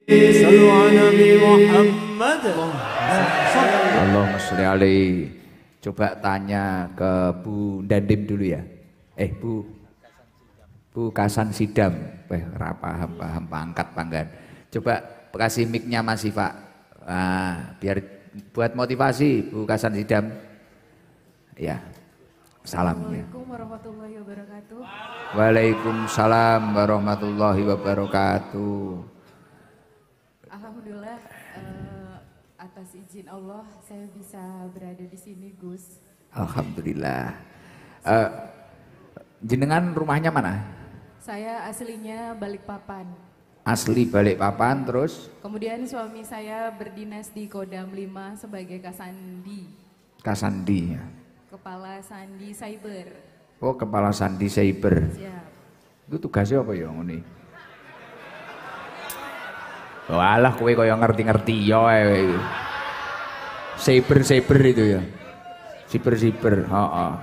Sallu ala Nabi Muhammad. Allahumma sholli alaihi. Coba tanya ke Bu Dandim dulu ya. Bu Kasan Sidam. Paham pangkat panggan. Coba kasih mic-nya Mas Siva. Biar buat motivasi Bu Kasan Sidam. Ya. Salamnya. Assalamualaikum warahmatullahi wabarakatuh. Waalaikumsalam warahmatullahi wabarakatuh. Alhamdulillah atas izin Allah saya bisa berada di sini, Gus. Alhamdulillah. Jenengan rumahnya mana? Saya aslinya Balikpapan. Asli Balikpapan terus? Kemudian suami saya berdinas di Kodam 5 sebagai Kasandi. Kasandi ya. Kepala Sandi Cyber. Oh, Kepala Sandi Cyber. Siap. Itu tugasnya apa ya ngene? Walah kowe kaya ngerti-ngerti ya. Cyber itu ya. Cyber, heeh.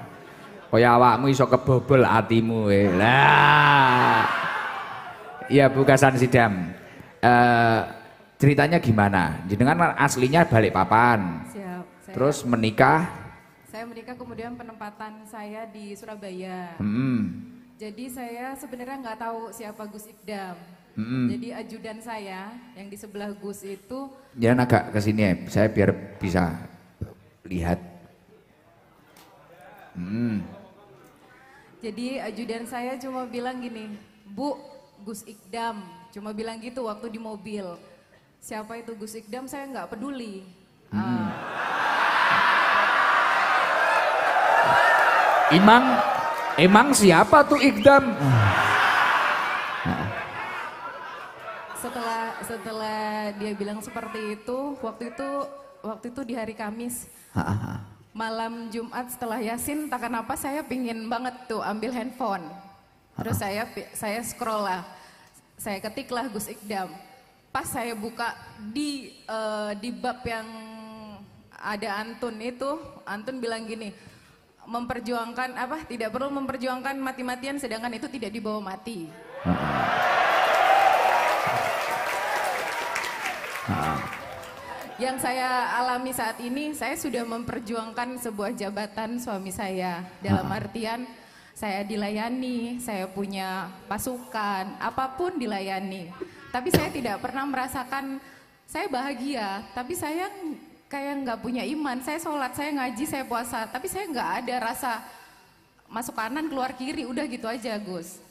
Kaya awakmu iso kebobol atimu Lah. Iya Bu Kasan Sidam. Ceritanya gimana? Jenengan aslinya Balikpapan. Siap. Terus menikah? Saya menikah kemudian penempatan saya di Surabaya. Jadi saya sebenarnya nggak tahu siapa Gus Ikdam. Jadi ajudan saya yang di sebelah Gus itu. Ya agak ke sini ya, saya biar bisa lihat. Jadi ajudan saya cuma bilang gini, Bu, Gus Ikdam. Cuma bilang gitu waktu di mobil. Siapa itu Gus Ikdam saya nggak peduli. Emang siapa tuh Ikdam? Setelah dia bilang seperti itu, waktu itu di hari Kamis. Malam Jumat setelah Yasin, tak kenapa saya pingin banget tuh ambil handphone. Terus saya scroll lah, saya ketiklah Gus Ikdam. Pas saya buka di bab yang ada Antun itu, Antun bilang gini, memperjuangkan apa? Tidak perlu memperjuangkan mati-matian, sedangkan itu tidak dibawa mati. Yang saya alami saat ini, saya sudah memperjuangkan sebuah jabatan suami saya. Dalam artian, saya dilayani, saya punya pasukan, apapun dilayani. Tapi saya tidak pernah merasakan, saya bahagia, tapi saya kayak nggak punya iman. Saya sholat, saya ngaji, saya puasa, tapi saya nggak ada rasa masuk kanan, keluar kiri, udah gitu aja Gus.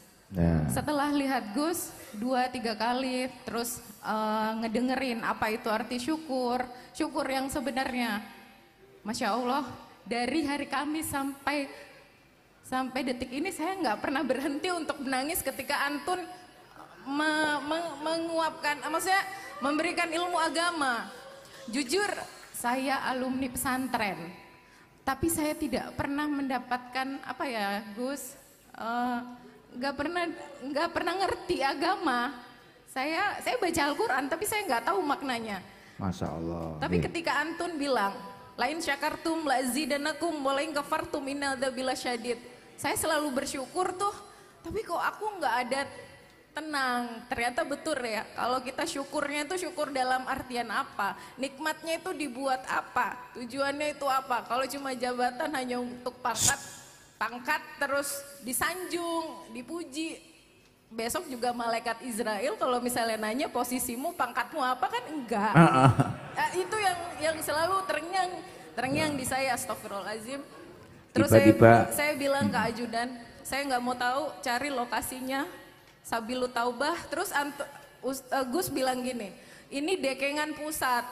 Setelah lihat Gus 2-3 kali, terus ngedengerin apa itu arti syukur yang sebenarnya. Masya Allah, dari hari Kamis sampai detik ini saya nggak pernah berhenti untuk menangis ketika Antun menguapkan, maksudnya memberikan ilmu agama. Jujur, saya alumni pesantren, tapi saya tidak pernah mendapatkan apa ya Gus, nggak pernah ngerti agama. Saya baca Al-Quran tapi saya nggak tahu maknanya. Masya Allah. Tapi ketika Antun bilang, lain syakartum lazidanakum walain kafartum innadzabila syadid. Saya selalu bersyukur tuh, tapi kok aku nggak ada tenang. Ternyata betul ya, kalau kita syukurnya itu syukur dalam artian apa? Nikmatnya itu dibuat apa? Tujuannya itu apa? Kalau cuma jabatan hanya untuk pangkat terus disanjung, dipuji. Besok juga malaikat Israel kalau misalnya nanya posisimu, pangkatmu apa kan enggak. Itu yang selalu terngiang di saya, astagfirullahaladzim. Terus saya bilang ke ajudan, saya nggak mau tahu, cari lokasinya Sabilu Taubah. Terus Gus bilang gini, ini Dekengan Pusat.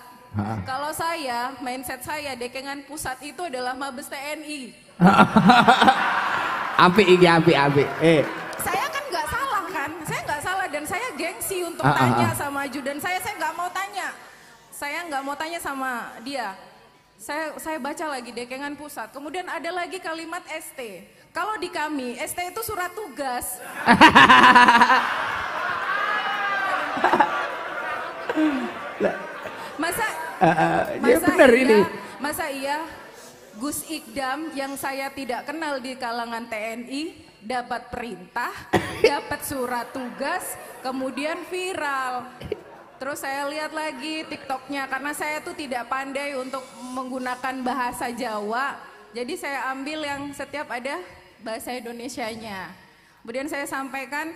Kalau saya, mindset saya Dekengan Pusat itu adalah Mabes TNI. Api. Saya kan nggak salah kan, saya nggak salah dan saya gengsi untuk tanya sama ajudan saya nggak mau tanya. Saya nggak mau tanya sama dia. Saya baca lagi Dekengan Pusat, kemudian ada lagi kalimat ST. Kalau di kami, ST itu surat tugas. Masa iya Gus Ikdam yang saya tidak kenal di kalangan TNI dapat perintah, dapat surat tugas, kemudian viral. Terus saya lihat lagi TikToknya karena saya tuh tidak pandai untuk menggunakan bahasa Jawa. Jadi saya ambil yang setiap ada bahasa Indonesianya. Kemudian saya sampaikan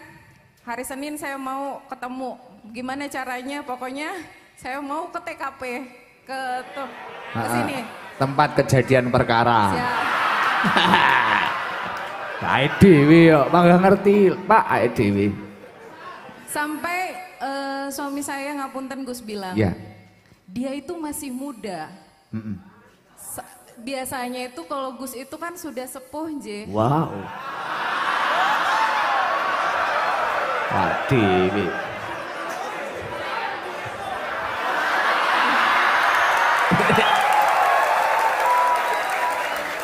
hari Senin saya mau ketemu. Gimana caranya? Pokoknya saya mau ke TKP ke sini. Tempat kejadian perkara. Siap. Ae dhewe yo, mangga ngerti, Pak, ae dhewe. Sampai suami saya ngapunten Gus bilang, Ya. dia itu masih muda. Biasanya itu kalau Gus itu kan sudah sepuh, J. Wow. Pak dhewe.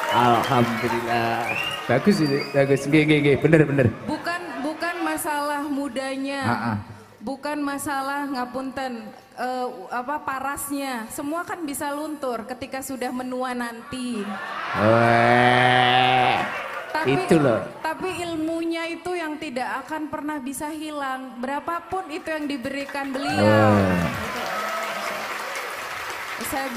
Alhamdulillah. Bagus ini, bagus. Nggih, bener. Bukan masalah mudanya. Bukan masalah ngapunten parasnya. Semua kan bisa luntur ketika sudah menua nanti. Itu loh. Tapi ilmunya itu yang tidak akan pernah bisa hilang. Berapapun itu yang diberikan beliau. Saya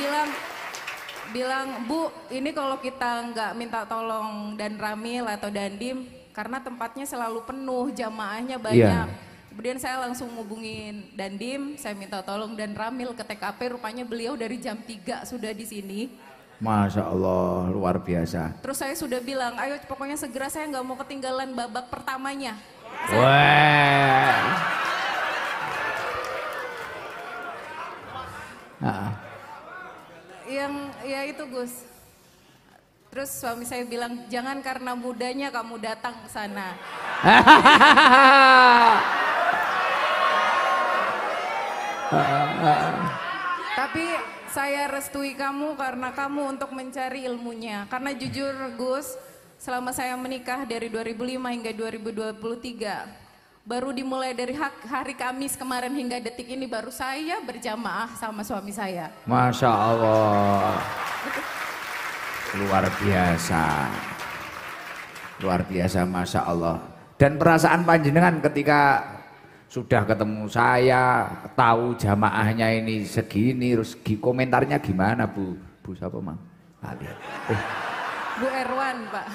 bilang, Bu, ini kalau kita nggak minta tolong dan Ramil atau Dandim, karena tempatnya selalu penuh, jamaahnya banyak. Kemudian saya langsung ngubungin Dandim, saya minta tolong dan Ramil ke TKP, rupanya beliau dari jam 3 sudah di sini. Masya Allah, luar biasa. Terus saya sudah bilang, ayo pokoknya segera, saya nggak mau ketinggalan babak pertamanya. Yang ya itu Gus. Terus suami saya bilang, jangan karena mudanya kamu datang ke sana. Tapi saya restui kamu karena kamu untuk mencari ilmunya. Karena jujur Gus, selama saya menikah dari 2005 hingga 2023, baru dimulai dari hari Kamis kemarin hingga detik ini baru saya berjamaah sama suami saya. Masya Allah. Luar biasa. Luar biasa, Masya Allah. Dan perasaan panjenengan ketika sudah ketemu saya, tahu jamaahnya ini segini, terus komentarnya gimana Bu? Bu siapa Mang? Lihat. Bu Erwan Pak.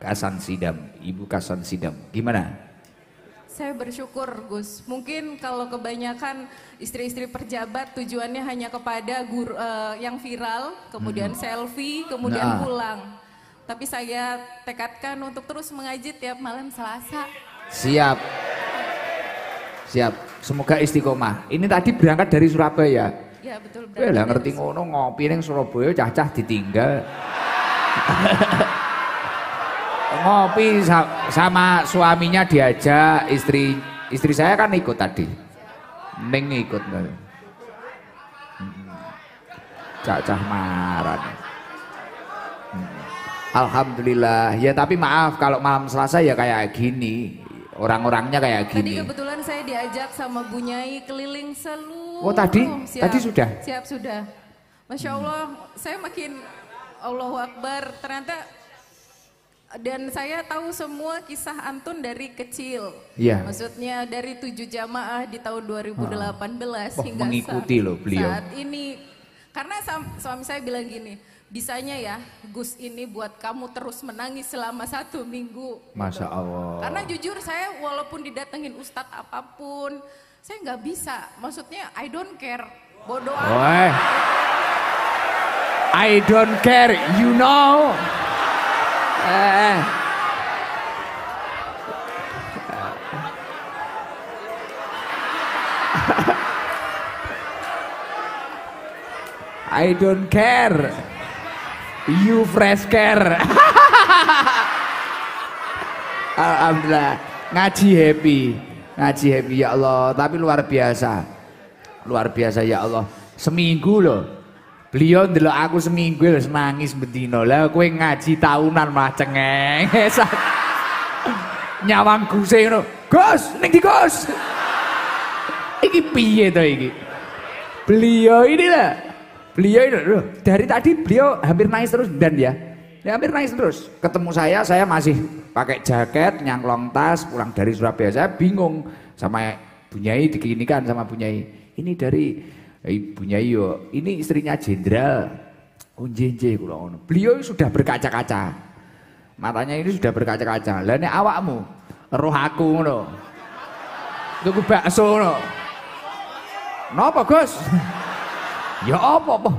Kasan Sidam, Ibu Kasan Sidam. Gimana? Saya bersyukur Gus. Mungkin kalau kebanyakan istri-istri pejabat tujuannya hanya kepada guru, yang viral, kemudian selfie, kemudian pulang. Tapi saya tekadkan untuk terus mengaji tiap malam Selasa. Siap. Siap. Semoga istiqomah. Ini tadi berangkat dari Surabaya. Ya betul. Lah ngerti ngono ngopi ning Surabaya cacah ditinggal. Ngopi sama suaminya diajak, istri saya kan ikut tadi. Ning ikut. Cacah maran. Alhamdulillah. Ya tapi maaf kalau malam Selasa ya kayak gini. Orang-orangnya kayak gini. Tadi kebetulan saya diajak sama Bu Nyai keliling seluruh. Oh tadi? Siap, tadi sudah? Siap sudah. Masya Allah, saya makin Allahu Akbar. Ternyata dan saya tahu semua kisah Antun dari kecil. Iya. Maksudnya dari 7 jamaah di tahun 2018 hingga mengikuti loh beliau. Saat ini. Karena suami saya bilang gini, bisanya ya Gus ini buat kamu terus menangis selama 1 minggu. Masya Allah. Karena jujur saya walaupun didatengin ustadz apapun, saya nggak bisa. Maksudnya I don't care, bodoh amat. I don't care, you know. I don't care. You fresh care. Alhamdulillah. Ngaji happy ya Allah. Tapi luar biasa ya Allah. Seminggu loh. Beliau ndelok aku seminggu wis nangis bendino. Lah kowe ngaji tahunan malah cengeng. Nyawang guse ngono. Gus, ning ndi Gus? Iki piye to iki? Beliau ini loh, dari tadi beliau hampir nangis terus dan ya hampir nangis terus. Ketemu saya masih pakai jaket, nyangklong tas, pulang dari Surabaya. Saya bingung sama Bunyai diginikan sama Bunyai. Ini dari Bunyai yo, ini istrinya jenderal. Unjenje kula ngono. Beliau sudah berkaca-kaca. Matanya ini sudah berkaca-kaca. Lah nek awakmu roh aku ngono. Tuku bakso ngono. Napa, Gus? Ya apa-apa.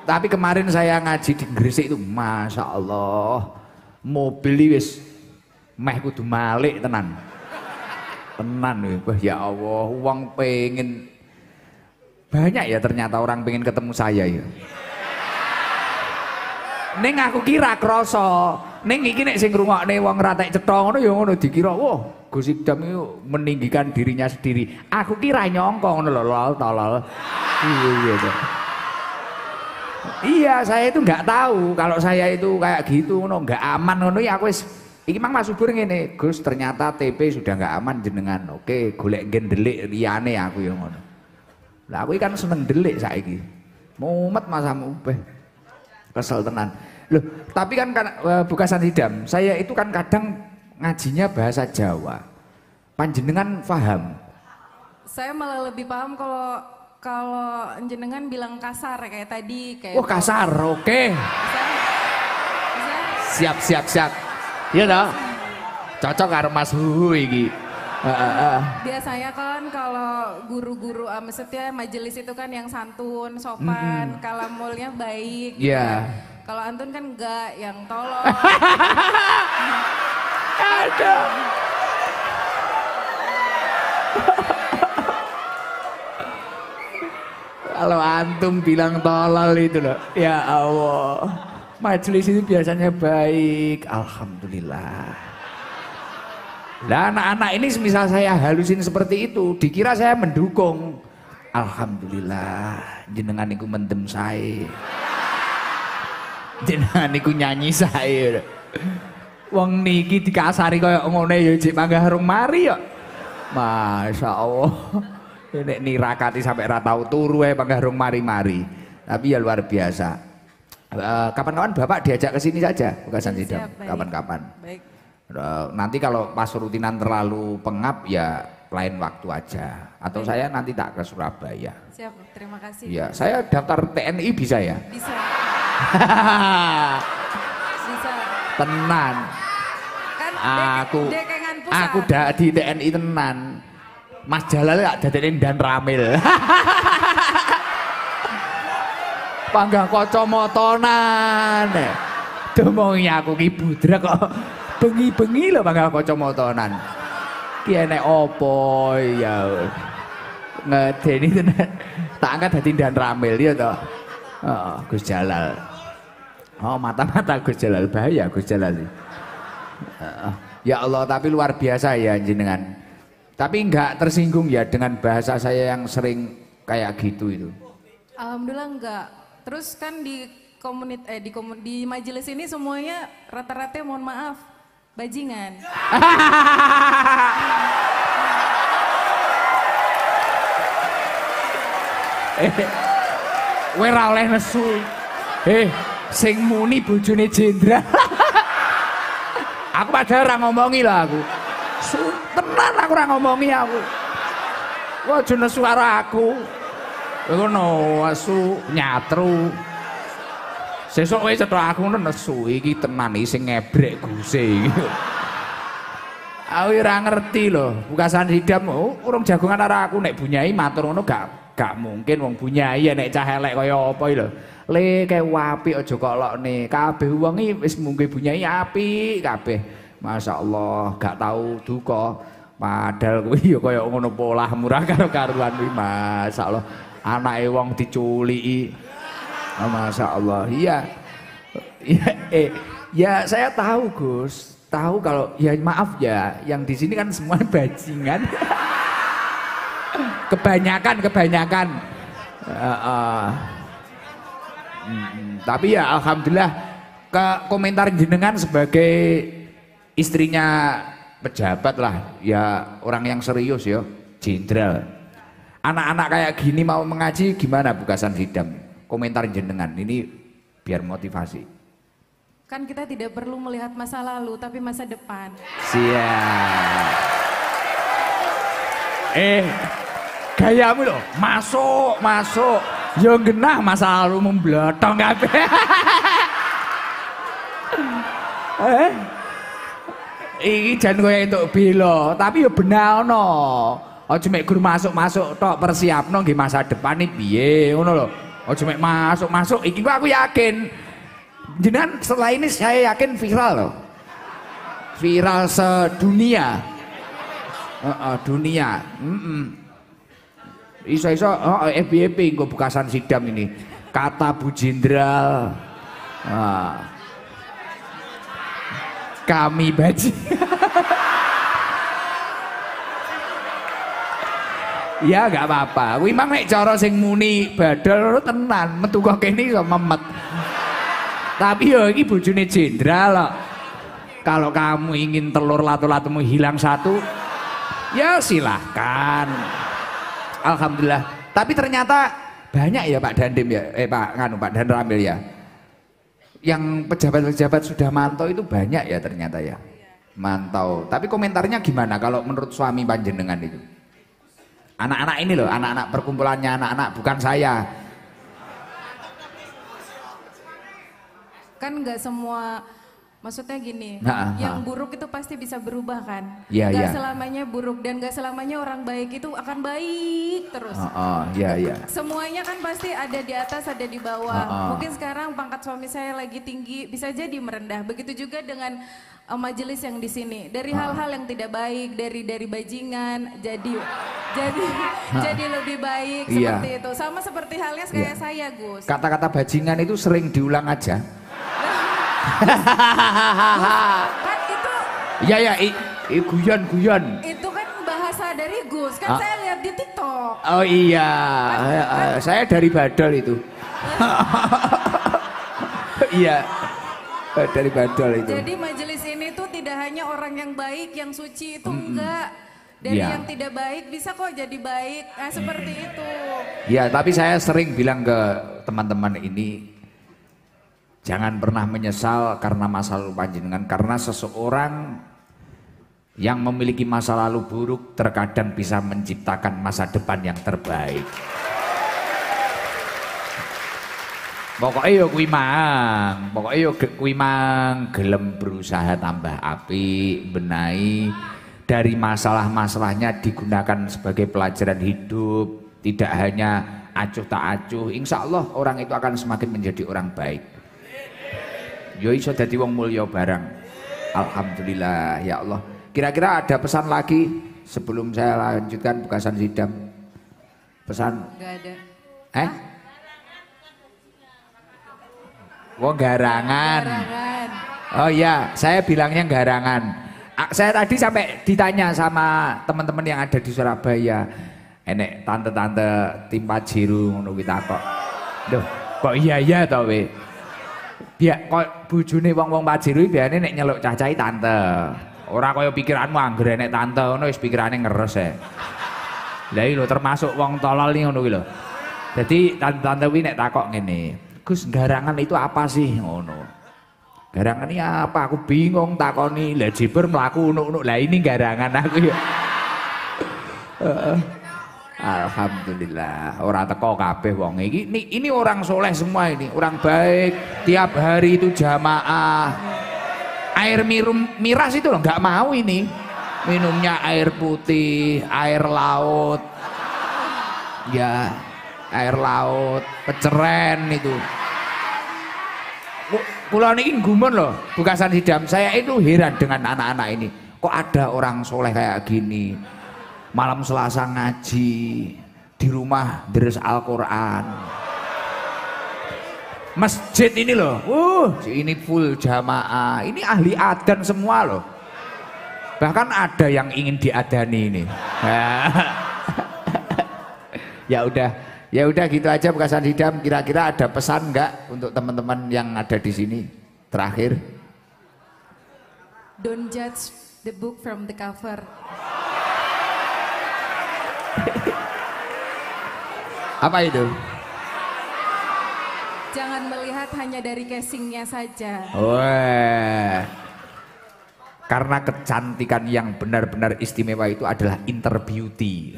Tapi kemarin saya ngaji di Gresik itu, Masya Allah, mobil wis meh kudu malik tenan. Tenan wah ya Allah, uang pengen banyak ya ternyata orang pengen ketemu saya ya. Ning aku kira kroso, ning iki nek sing ngrungokne wong ratek cetha ngono ya ngono dikira, wah Gus Idam itu meninggikan dirinya sendiri. Aku kira nyongko ngono lho, tolol. Iya. Iya, saya itu nggak tahu kalau saya itu kayak gitu ngono, nggak aman ngono ya aku wis iki mang Mas Subur ngene, Gus ternyata TP sudah nggak aman jenengan. Oke, golek nggen delik liyane aku ya ngono. Lah aku kan seneng delik saiki. Mumet masamu beh. Kesel tenan. Loh, tapi kan Bukasan Hidam, saya itu kan kadang ngajinya bahasa Jawa. Panjenengan paham? Saya malah lebih paham kalau jenengan bilang kasar kayak tadi kayak. Oh kasar, oke. Bisa? Siap. Iya toh? Cocok karo Mas Huhu iki. Biasanya kan kalau guru-guru maksudnya majelis itu kan yang santun, sopan, kalamulnya baik. Iya. Kalau antun kan enggak, yang tolong. Aduh. Kalau antum bilang tolol itu loh, ya Allah. Majelis ini biasanya baik, alhamdulillah. Lah anak-anak ini semisal saya halusin seperti itu, dikira saya mendukung. Alhamdulillah, jenengan niku mendem saya. Jenengan niku nyanyi saya. Wong niki dikasari kaya ngene ya jek panggah harung mari ya. Masya Allah. Nek nirakati sampai ra tau turu ae panggah harung mari-mari. Tapi ya luar biasa. Kapan-kapan Bapak diajak ke sini saja, Bukasan Hidam. Kapan-kapan. Baik. Nanti kalau pas rutinan terlalu pengap ya lain waktu aja. Atau saya nanti tak ke Surabaya. Siap, terima kasih. Ya, saya daftar TNI bisa ya? Bisa. Bisa. Tenan. Kan dekengan pusat. Aku udah di TNI tenan. Mas Jalal gak dadenin dan Ramil. Panggah kacamatanan. Domongi aku ki budrek kok. Bengi-bengi lho panggah kacamatanan. Ki enek opo ya. Ngedeni tenan. Tak angkat dadi dan Ramil ya toh. Oh, Gus Jalal. Oh, mata-mata Gus Jalal, bahaya Gus Jalal. Ya Allah, tapi luar biasa ya jenengan. Tapi enggak tersinggung ya dengan bahasa saya yang sering kayak gitu itu. Alhamdulillah enggak. Terus kan di majelis ini semuanya rata-rata mohon maaf bajingan. Kowe ora oleh nesu. Sing muni bojone jenderal. Aku padahal ora ngomongi lah aku. Tenan aku ora ngomongi aku. Kok aja nesu karo aku. Ngono asu nyatru. Sesuk kowe cetha aku nesu iki tenan iki sing ngebrek guse iki. Aku ora ngerti lho, Bukasan Hidam urung jagongan karo aku nek Bunyai matur ngono gak mungkin wong Bunyai nek cah elek kaya apa iki lho. Le kae apik aja kok lokne. Kabeh wong iki wis mungke Bunyai apik kabeh. Masya Allah, gak tahu duka. Padahal kuwi ya kaya ngono polah murah karo karuan kuwi, Masya Allah. Anake wong diculiki. Masya Allah. Iya. Ya saya tahu Gus. Tahu kalau ya maaf ya, yang di sini kan semua bajingan. Kebanyakan. Tapi ya alhamdulillah ke komentar jenengan sebagai istrinya pejabat lah, ya orang yang serius ya, jenderal. Anak-anak kayak gini mau mengaji gimana Bukasan Hidam? Komentar jenengan ini biar motivasi. Kan kita tidak perlu melihat masa lalu tapi masa depan. Siap. Gayamu loh, masuk. Yo genah masa lalu memblotong kabeh. Iki jan kowe entuk bela, tapi yo benalno. Aja mek guru masuk tok persiapno nggih masa depan iki piye ngono lho. Aja mek masuk iki kok aku yakin. Jenengan setelah ini saya yakin viral loh. Viral sedunia. Dunia. Iso-iso FBP nggo Bekasan Sidam ini. Kata Bu Jenderal. Kami baji. Ya gak apa-apa. Kuwi mang nek cara sing muni badal tenan, metu kok kene iso memet. Tapi yo iki bojone jenderal kok. Kalau kamu ingin telur latu-latumu hilang satu, ya silahkan. Alhamdulillah. Tapi ternyata banyak ya Pak Dandim ya, Pak Dan Ramil ya. Yang pejabat-pejabat sudah mantau itu banyak ya ternyata ya. Mantau. Tapi komentarnya gimana kalau menurut suami panjenengan itu? Anak-anak ini loh, anak-anak perkumpulannya anak-anak, bukan saya. Kan nggak semua, maksudnya gini, yang buruk itu pasti bisa berubah kan? Ya, gak selamanya buruk dan gak selamanya orang baik itu akan baik terus. Iya. Semuanya kan pasti ada di atas, ada di bawah. Mungkin sekarang pangkat suami saya lagi tinggi, bisa jadi merendah. Begitu juga dengan majelis yang di sini. Dari hal-hal yang tidak baik, dari bajingan, jadi lebih baik seperti itu. Sama seperti halnya kayak saya, Gus. Kata-kata bajingan itu sering diulang aja. Kan itu guyon. Itu kan bahasa dari Gus, kan saya lihat di TikTok. Oh iya, saya dari Badol itu. Iya, dari Badol itu. Jadi majelis ini tuh tidak hanya orang yang baik, yang suci itu enggak. Dari yang tidak baik bisa kok jadi baik, seperti itu. Ya, tapi saya sering bilang ke teman-teman ini, jangan pernah menyesal karena masa lalu panjenengan, karena seseorang yang memiliki masa lalu buruk terkadang bisa menciptakan masa depan yang terbaik. Pokoknya yo kuwi mang gelem berusaha tambah apik, benahi dari masalah-masalahnya digunakan sebagai pelajaran hidup, tidak hanya acuh tak acuh. Insya Allah orang itu akan semakin menjadi orang baik. Yo iso dadi wong mulya barang. Alhamdulillah ya Allah. Kira-kira ada pesan lagi sebelum saya lanjutkan Bekasan Sidam? Pesan? Enggak ada. Garangan. Oh iya, saya bilangnya garangan. Saya tadi sampai ditanya sama teman-teman yang ada di Surabaya, enek tante-tante tim Pajero ngono kuwi takok. Loh, kok iya to we? Biak kok bojone wong-wong Pajero biasane nek nyeluk cah-cahi tante. Ora kaya pikiranmu angger enek tante ngono wis pikirane ngeres e. Lah iki lho termasuk wong tolol iki ngono kuwi lho. Dadi tante-tante kuwi nek takok ngene, "Gus, garangan itu apa sih?" ngono. Garangan ini apa? Aku bingung takoni. Lah jiber mlaku unuk-unuk. Lah ini garangan aku ya. Alhamdulillah, orang teko kabeh wong iki. Ini orang soleh semua ini, orang baik. Tiap hari itu jamaah. Air miras itu loh nggak mau ini. Minumnya air putih, air laut. Ya, air laut, peceren itu. Pulau ini gumun loh, Bekasan Sidam. Saya itu heran dengan anak-anak ini. Kok ada orang soleh kayak gini? Malam Selasa ngaji, di rumah deres Al-Quran. Masjid ini loh, ini full jamaah. Ini ahli adzan semua loh. Bahkan ada yang ingin diadani ini. Ya udah gitu aja Bekasan Sidam. Kira-kira ada pesan nggak untuk teman-teman yang ada di sini? Terakhir. Don't judge the book from the cover. Apa itu? Jangan melihat hanya dari casingnya saja. Wah. Karena kecantikan yang benar-benar istimewa itu adalah interbeauty.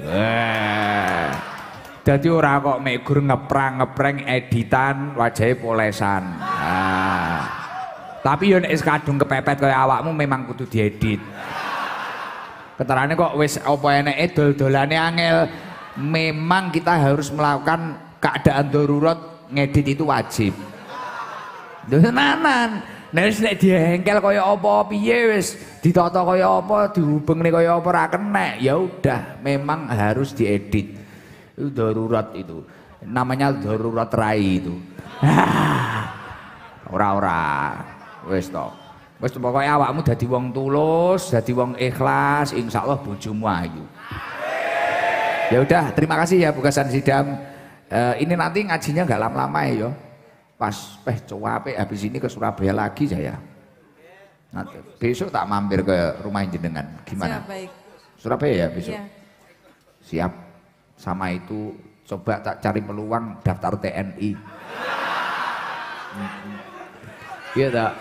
Jadi orang kok megur ngeprang-ngepreng editan wajahnya polesan. Tapi yo nek kadung kepepet kaya awakmu memang kudu diedit. Keterane kok wis apa eneke dol-dolane angel. Memang kita harus melakukan keadaan darurat, ngedit itu wajib. Tenanan. Nek diengkel kaya apa piye wis ditata kaya apa dihubungne kaya apa ra kenek ya udah memang harus diedit. Itu darurat itu. Namanya darurat rai itu. Ora wis to. Wis pokoke awakmu dadi wong tulus, dadi wong ikhlas, insyaallah bojomu ayu. Ya udah, terima kasih ya Bukasan Sidam. Ini nanti ngajinya nggak lama-lama ya. Pas cuape habis ini ke Surabaya lagi saya. Nanti besok tak mampir ke rumah jenengan. Gimana? Siap, baik. Surabaya ya besok. Iya. Siap. Sama itu coba tak cari peluang daftar TNI. Iya tak?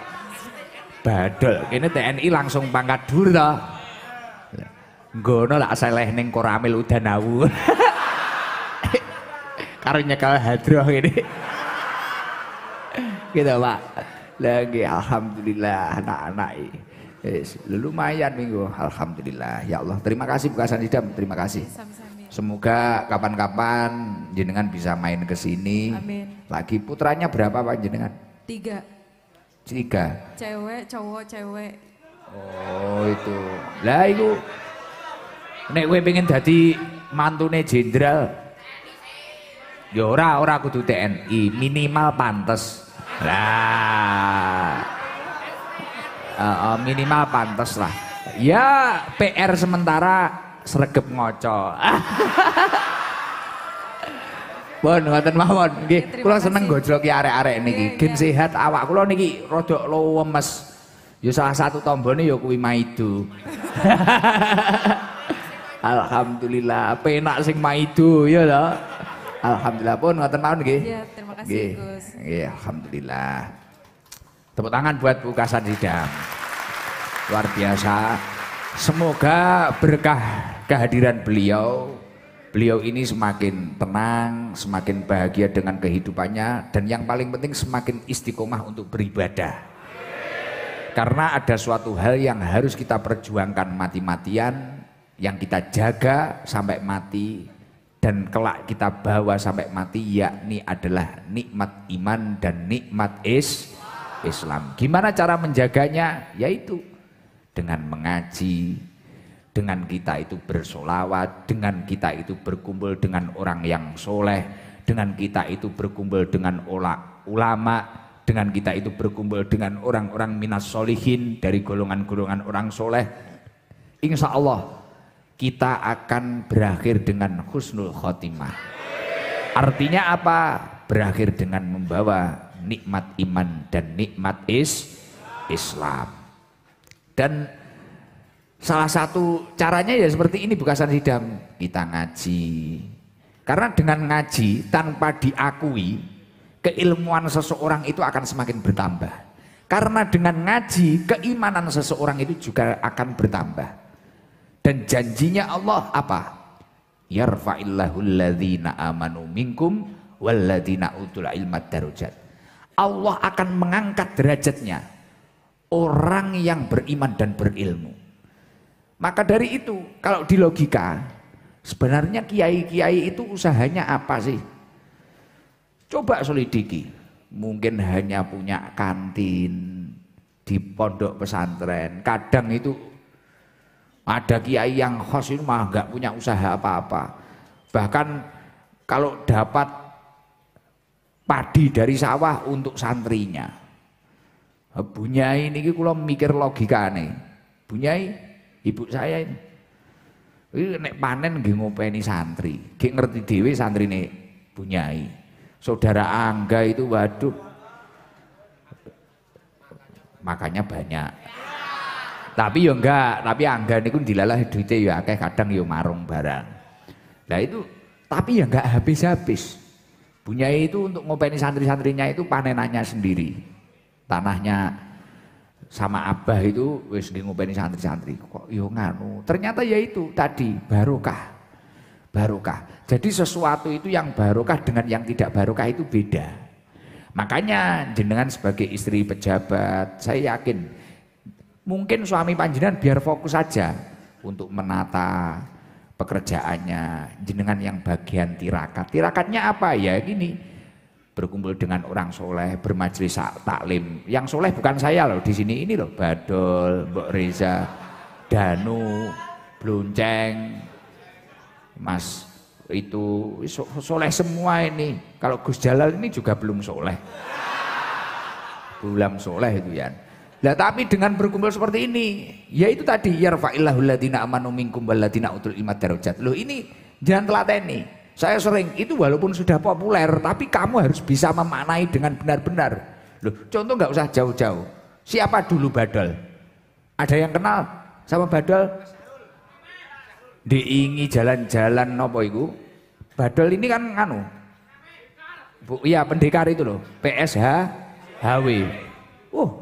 Badol. Ini TNI langsung pangkat dur toh. Ngono lak seleh ning Koramil Udanawu. Karo nyekel hadroh ini. Gitu Pak, lagi alhamdulillah anak-anak lumayan minggu, alhamdulillah ya Allah. Terima kasih Bukasan Sidam, terima kasih. Semoga kapan-kapan jenengan bisa main ke sini. Amin. Lagi putranya berapa Pak jenengan? 3. 3. Cewek, cowok, cewek. Oh itu, lah itu. Nek kowe pengen dadi mantune jenderal, ya ora kudu TNI, minimal pantes. Lah, minimal pantes lah. Ya PR sementara sregep ngoco. Bon, ngoten mawon. Nggih, kula seneng gojloki arek-arek niki. Gen sehat awak kula niki rada lemes. Ya salah satu tombone ya kuwi maido. Alhamdulillah, penak sing maido ya lho. Alhamdulillah pun ngoten mawon nggih. Iya, terima kasih Gus. Nggih, alhamdulillah. Tepuk tangan buat Bukasan Sidam. Luar biasa. Semoga berkah kehadiran beliau. Beliau ini semakin tenang, semakin bahagia dengan kehidupannya dan yang paling penting semakin istiqomah untuk beribadah. Karena ada suatu hal yang harus kita perjuangkan mati-matian, yang kita jaga sampai mati dan kelak kita bawa sampai mati, yakni adalah nikmat iman dan nikmat Islam. Gimana cara menjaganya? Yaitu dengan mengaji, dengan kita itu bersolawat, dengan kita itu berkumpul dengan orang yang soleh, dengan kita itu berkumpul dengan ulama, dengan kita itu berkumpul dengan orang-orang minas solihin dari golongan-golongan orang soleh. Insya Allah kita akan berakhir dengan husnul khotimah. Artinya apa? Berakhir dengan membawa nikmat iman dan nikmat Islam. Dan salah satu caranya ya seperti ini Bukasan Sidam, kita ngaji. Karena dengan ngaji tanpa diakui, keilmuan seseorang itu akan semakin bertambah. Karena dengan ngaji, keimanan seseorang itu juga akan bertambah. Dan janjinya Allah apa? Yarfa'illahu alladhina amanu minkum walladhina utul ilma darajat. Allah akan mengangkat derajatnya orang yang beriman dan berilmu. Maka dari itu, kalau di logika, sebenarnya kiai-kiai itu usahanya apa sih? Coba selidiki. Mungkin hanya punya kantin di pondok pesantren. Kadang itu ada kiai yang khos itu malah nggak punya usaha apa-apa. Bahkan kalau dapat padi dari sawah untuk santrinya. Bunyai ini kula mikir logika nih. Bunyai, ibu saya ini nek panen nggih ngopeni santri. Nggih ngerti dhewe santrine Bunyai. Saudara Angga itu waduh. Makanya banyak. Tapi ya enggak, tapi Angga niku dilalah duite ya akeh kadang ya marung barang. Nah itu tapi ya enggak habis-habis. Bunyai itu untuk ngopeni santri-santrinya itu panenannya sendiri. Tanahnya sama abah itu wis ngopeni santri-santri. Kok yo nganu. Ternyata ya itu tadi barokah. Barokah. Jadi sesuatu itu yang barokah dengan yang tidak barokah itu beda. Makanya jenengan sebagai istri pejabat, saya yakin mungkin suami panjenengan biar fokus saja untuk menata pekerjaannya, jenengan yang bagian tirakat. Tirakatnya apa ya? Gini, berkumpul dengan orang soleh, bermajelis taklim. Yang soleh bukan saya loh di sini, ini loh Badol, Mbok Reza, Danu, Blonceng, Mas itu soleh semua ini. Kalau Gus Jalal ini juga belum soleh, belum soleh itu ya. Nah, tapi dengan berkumpul seperti ini, ya itu tadi yarfa'illahu alladziina amanu minkum walladziina utul ilma darajat. Loh ini jangan telateni. Saya sering itu walaupun sudah populer, tapi kamu harus bisa memaknai dengan benar-benar. Loh, contoh nggak usah jauh-jauh. Siapa dulu Badol? Ada yang kenal sama Badol? Diingi jalan-jalan nopo iku. Badol ini kan nganu. Bu, iya pendekar itu loh, PSH HW.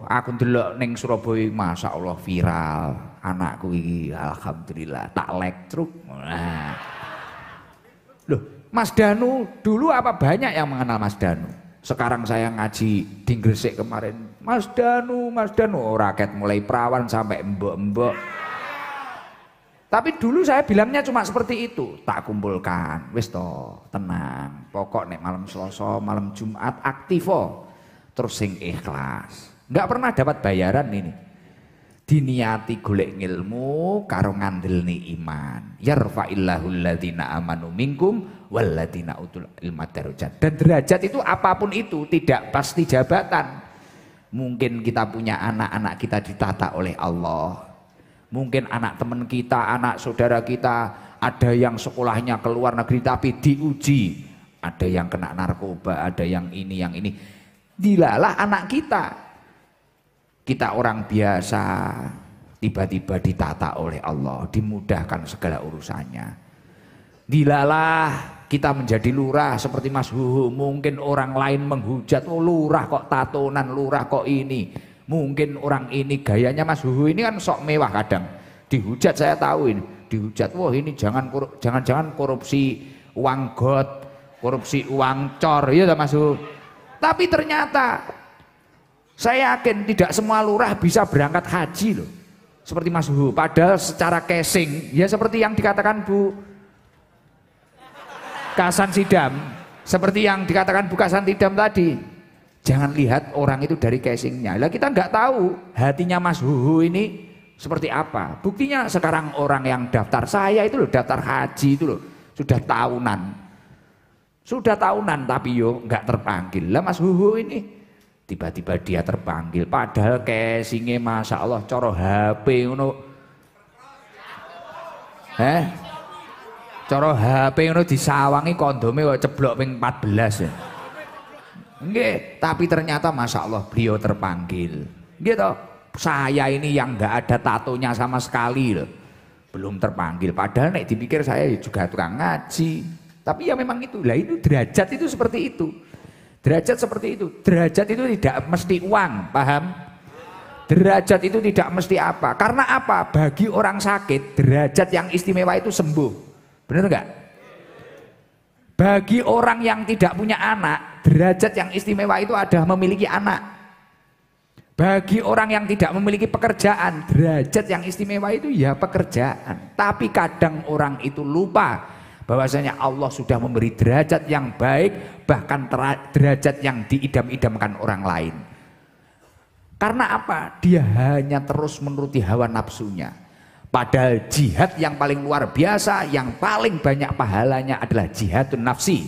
Aku ndelok ning Surabaya Masya Allah viral. Anakku iki alhamdulillah tak truk. Nah. Loh, Mas Danu dulu apa banyak yang mengenal Mas Danu? Sekarang saya ngaji di Gresik kemarin, Mas Danu, rakyat mulai perawan sampai mbok-mbok. Tapi dulu saya bilangnya cuma seperti itu, tak kumpulkan, wis toh, tenang. Pokok nek malam Selasa, malam Jumat aktivo, terus sing ikhlas. Enggak pernah dapat bayaran ini. Diniati golek ngilmu karo ngandelni iman. Yarfa'illahu alladziina amanu minkum walladziina utul ilma darajat. Dan derajat itu apapun itu, tidak pasti jabatan. Mungkin kita punya anak-anak kita ditata oleh Allah. Mungkin anak teman kita, anak saudara kita, ada yang sekolahnya ke luar negeri tapi diuji. Ada yang kena narkoba, ada yang ini, yang ini. Dilalah anak kita. Kita orang biasa, tiba-tiba ditata oleh Allah, dimudahkan segala urusannya. Dilalah kita menjadi lurah seperti Mas Huhu. Mungkin orang lain menghujat, oh lurah kok tatonan, lurah kok ini. Mungkin orang ini gayanya Mas Huhu ini kan sok mewah kadang. Dihujat saya tahu ini, dihujat, wah ini jangan-jangan korupsi uang got, korupsi uang cor, ya Mas Huhu. Tapi ternyata saya yakin tidak semua lurah bisa berangkat haji loh. Seperti Mas Huhu, padahal secara casing ya seperti yang dikatakan Bu Kasan Sidam, seperti yang dikatakan Bu Kasan Sidam tadi. Jangan lihat orang itu dari casingnya. Lah kita nggak tahu hatinya Mas Huhu ini seperti apa. Buktinya sekarang orang yang daftar saya itu loh, daftar haji itu loh, sudah tahunan tapi yo nggak terpanggil. Lah Mas Huhu ini tiba-tiba dia terpanggil. Padahal casingnya Masya Allah coro HP ngono. Coro HP ngono disawangi kondome kok ceblok ping 14 ya. Nggih, tapi ternyata Masya Allah beliau terpanggil. Gitu. Saya ini yang nggak ada tatonya sama sekali loh, belum terpanggil. Padahal nek dipikir saya juga tukang ngaji. Tapi ya memang itu. Lah itu derajat itu seperti itu. Derajat seperti itu. Derajat itu tidak mesti uang, paham? Derajat itu tidak mesti apa. Karena apa? Bagi orang sakit, derajat yang istimewa itu sembuh. Benar nggak? Bagi orang yang tidak punya anak, derajat yang istimewa itu adalah memiliki anak. Bagi orang yang tidak memiliki pekerjaan, derajat yang istimewa itu ya pekerjaan. Tapi kadang orang itu lupa bahwasanya Allah sudah memberi derajat yang baik, bahkan derajat yang diidam-idamkan orang lain. Karena apa? Dia hanya terus menuruti hawa nafsunya. Padahal jihad yang paling luar biasa, yang paling banyak pahalanya adalah jihadun nafsi.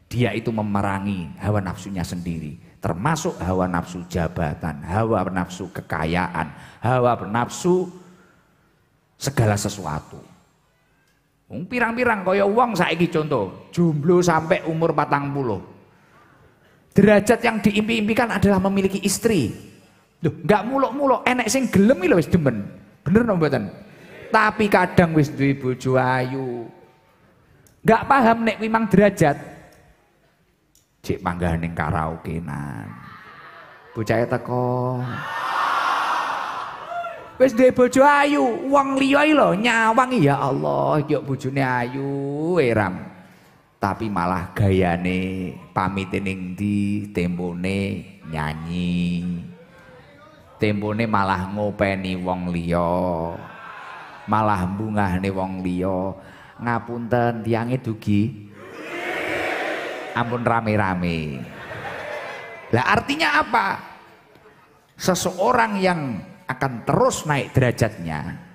Dia itu memerangi hawa nafsunya sendiri, termasuk hawa nafsu jabatan, hawa nafsu kekayaan, hawa nafsu segala sesuatu. Pirang-pirang kaya wong saiki contoh, jomblo sampai umur 40. Derajat yang diimpi-impikan adalah memiliki istri. Loh, enggak muluk-muluk, enek sing gelem lho wis demen. Bener no mboten? Tapi kadang wis duwe bojo ayu. Enggak paham nek memang derajat. Cek panggah ning karaokean. Bocah teko. Wis duwe bojo ayu, wong liya iki lho nyawangi ya Allah, yo bojone ayu eram. Tapi malah gayane pamite ning ndi, tempone nyanyi. Tempone malah ngopeni wong liya. Malah mbungahne wong liya. Ngapunten tiange dugi. Ampun rame-rame. Lah artinya apa? Seseorang yang akan terus naik derajatnya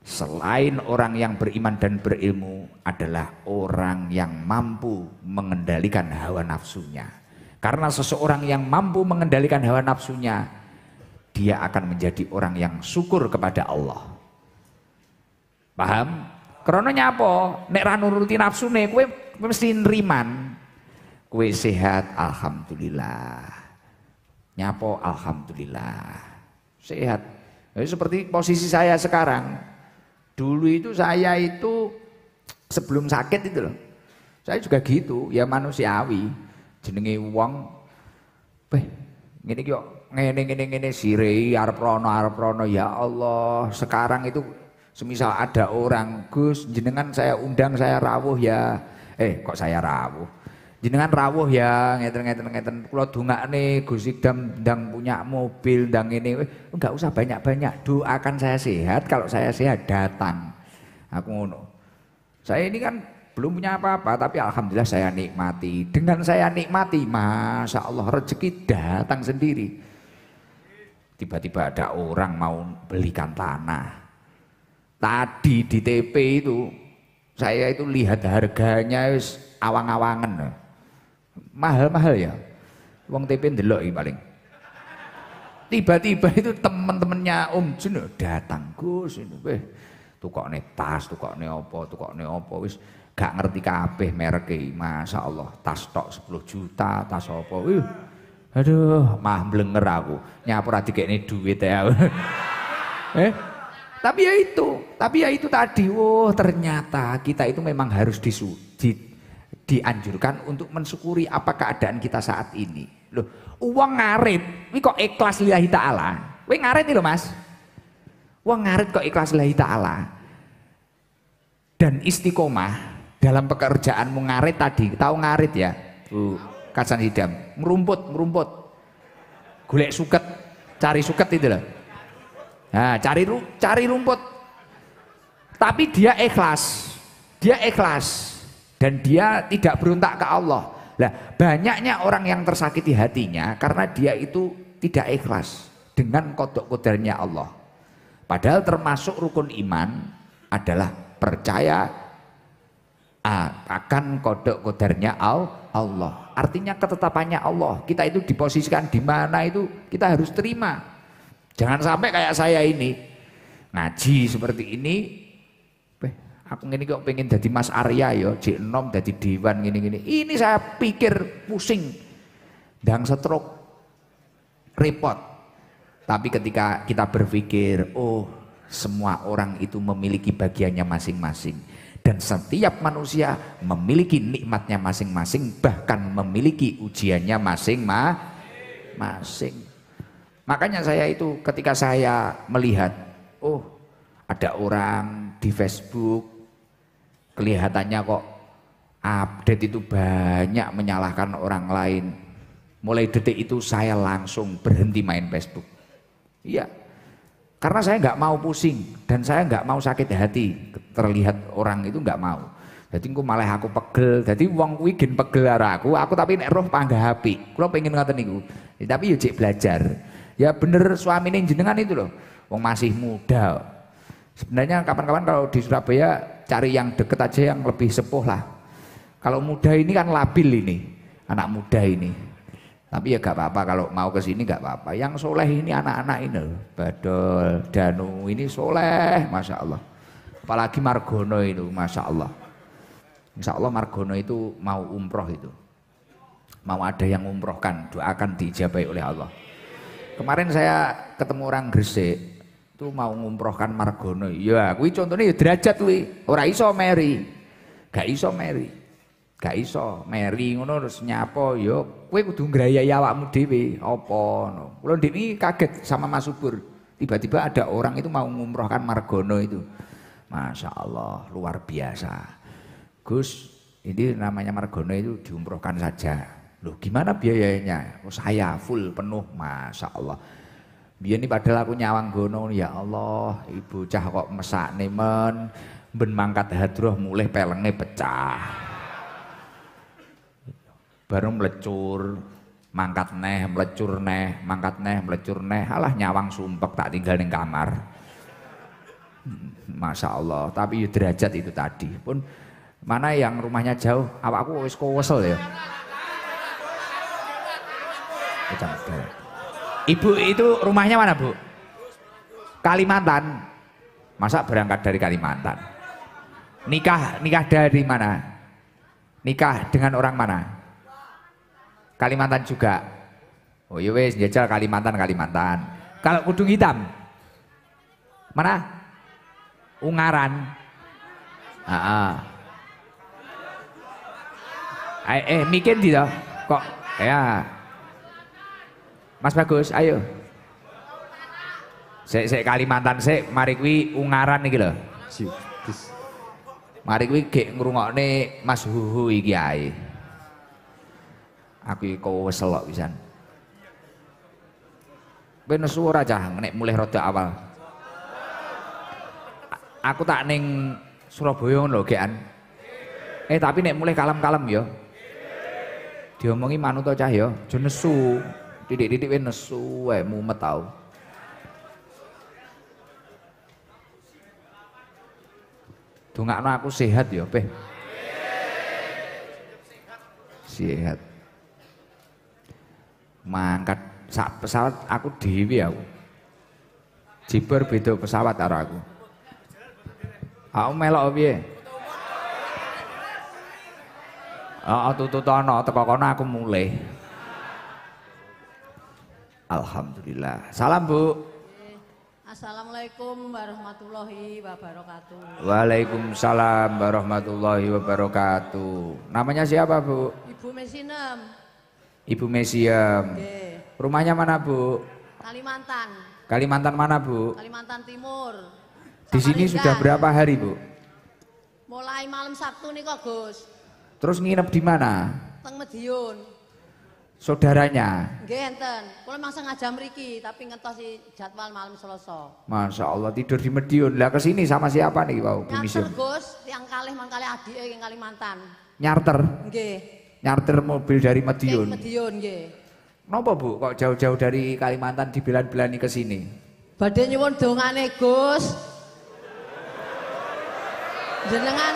selain orang yang beriman dan berilmu adalah orang yang mampu mengendalikan hawa nafsunya. Karena seseorang yang mampu mengendalikan hawa nafsunya, dia akan menjadi orang yang syukur kepada Allah. Paham? Karena nyapa? Nek ra nuruti nafsune kowe mesti nriman. Kowe sehat, alhamdulillah. Nyapo alhamdulillah. Sehat. Jadi seperti posisi saya sekarang. Dulu itu saya itu sebelum sakit itu loh. Saya juga gitu, ya manusiawi. Jenenge wong ngene iki kok ngene sirei arep rono ya Allah. Sekarang itu semisal ada orang, Gus jenengan saya undang saya rawuh ya. Kok saya rawuh? Jenengan rawuh ya, ngeten kula dongakne Gus Idam ndang punya mobil ndang ngene. Enggak usah banyak-banyak, doakan saya sehat, kalau saya sehat datang. Aku ngono. Saya ini kan belum punya apa-apa tapi alhamdulillah saya nikmati. Dengan saya nikmati, Masya Allah rezeki datang sendiri. Tiba-tiba ada orang mau belikan tanah. Tadi di TP itu saya itu lihat harganya awang-awangan. Mahal-mahal ya. Wong TP ndelok iki paling. Tiba-tiba itu teman-temannya Om Jun datang, Gus ini tukokne tas, tukokne apa wis gak ngerti kabeh mereke. Masya Allah, tas tok 10 juta, tas apa. Aduh, mah blenger aku. Nyapu ora dikekne duit ya. Tapi ya itu tadi. Oh, ternyata kita itu memang harus dianjurkan untuk mensyukuri apa keadaan kita saat ini. Loh, uang ngarit, ini kok ikhlas lillahi ta'ala. Kowe ngarit lho Mas. Uang ngarit kok ikhlas lillahi ta'ala. Dan istiqomah dalam pekerjaanmu ngarit tadi. Tahu ngarit ya? Bu Kasan Hidam, merumput. Golek suket, cari suket itu loh. Nah, cari rumput. Tapi dia ikhlas. Dan dia tidak berontak ke Allah. Lah, banyaknya orang yang tersakiti hatinya karena dia itu tidak ikhlas dengan kodok kodarnya Allah. Padahal termasuk rukun iman adalah percaya akan kodok kodarnya Allah. Artinya ketetapannya Allah. Kita itu diposisikan di mana itu kita harus terima. Jangan sampai kayak saya ini ngaji seperti ini. Aku ngene kok pengen jadi Mas Arya ya, Jek Enom jadi dewan gini-gini. Ini saya pikir pusing, dan stroke, repot. Tapi ketika kita berpikir, oh semua orang itu memiliki bagiannya masing-masing. Dan setiap manusia memiliki nikmatnya masing-masing, bahkan memiliki ujiannya masing-masing. Makanya saya itu ketika saya melihat, oh ada orang di Facebook, kelihatannya kok update itu banyak menyalahkan orang lain. Mulai detik itu saya langsung berhenti main Facebook. Iya, karena saya nggak mau pusing dan saya nggak mau sakit hati terlihat orang itu nggak mau. Jadi aku malah aku pegel. Jadi wong kuwi gen pegel karo aku tapi nek roh panggah api. Kula pengen ngoten niku. Tapi yo cek belajar. Ya bener suamine jenengan itu loh. Wong masih muda. Sebenarnya kapan-kapan kalau di Surabaya cari yang deket aja yang lebih sepuh lah. Kalau muda ini kan labil ini, anak muda ini. Tapi ya gak apa-apa kalau mau ke sini gak apa-apa. Yang soleh ini anak-anak ini loh. Badol, Danu ini soleh, Masya Allah. Apalagi Margono itu, Masya Allah. Insya Allah Margono itu mau umroh itu. Mau ada yang umrohkan, doakan diijabahi oleh Allah. Kemarin saya ketemu orang Gresik. Itu mau ngumrohkan Margono. Ya, kuwi contone ya derajat kuwi. Ora iso meri. Gak iso meri ngono terus nyapa ya kowe kudu ngrayai awakmu dhewe apa ngono. Kula ndek iki kaget sama Mas Subur. Tiba-tiba ada orang itu mau ngumrohkan Margono itu. Masya Allah, luar biasa. Gus, ini namanya Margono itu diumrohkan saja. Loh gimana biayanya? Oh, saya full penuh, Masya Allah. Biar ini padahal aku nyawang gono, ya Allah, ibu cah kok mesak nemen, ben mangkat hadroh mulai pelengnya pecah. Baru melecur, mangkat neh, melecur neh, mangkat neh, melecur neh, alah nyawang sumpek tak tinggal di kamar. Masya Allah, tapi ya derajat itu tadi pun mana yang rumahnya jauh, awakku wis kowesel ya. Ibu itu rumahnya mana Bu? Kalimantan. Masa berangkat dari Kalimantan? Nikah dari mana? Nikah dengan orang mana? Kalimantan juga. Oh iya wes jajal Kalimantan. Kalau kudung hitam? Mana? Ungaran. Mikir tidak kok ya. Mas Bagus, ayo. Sek Kalimantan sek, mari kuwi Ungaran iki lho. Mari kuwi gek ngrungokne Mas Huhu iki ae. Aku iki kowesel kok pisan. Ben nesu ora cah nek mulih rada awal. Aku tak ning Surabaya lho gekan. Tapi nek mulih kalem-kalem ya. Diomongi manut to cah ya, aja nesu. Titik-titik wis nesu wae mumet tau. Dongakno aku sehat ya, Peh. Sehat. Mangkat sak pesawat aku dhewe aku. Jiber beda pesawat karo aku. Aku melok piye? Tututono teko kono aku mulai. Alhamdulillah. Salam Bu. Assalamualaikum warahmatullahi wabarakatuh. Waalaikumsalam warahmatullahi wabarakatuh. Namanya siapa Bu? Ibu Mesinem. Ibu Mesiem. Rumahnya mana Bu? Kalimantan. Kalimantan mana Bu? Kalimantan Timur. Di sini sudah berapa hari Bu? Mulai malam Sabtu nih kok Gus. Terus nginep di mana? Teng Medion. Saudaranya? Nggih enten. Kula mangsa ngajam mriki tapi ngentosi jadwal malam Selasa. Masya Allah tidur di Medion. Lah kesini sama siapa nih Pak Bu Mesiem? Nyarter Gus, tiang kalih mangkale adike ing Kalimantan. Nyarter? Nggih. Nyarter mobil dari Medion? Medion nggih. Napa Bu kok jauh-jauh dari Kalimantan dibelan-belani ke sini? Badhe nyuwun dongane Gus. Jenengan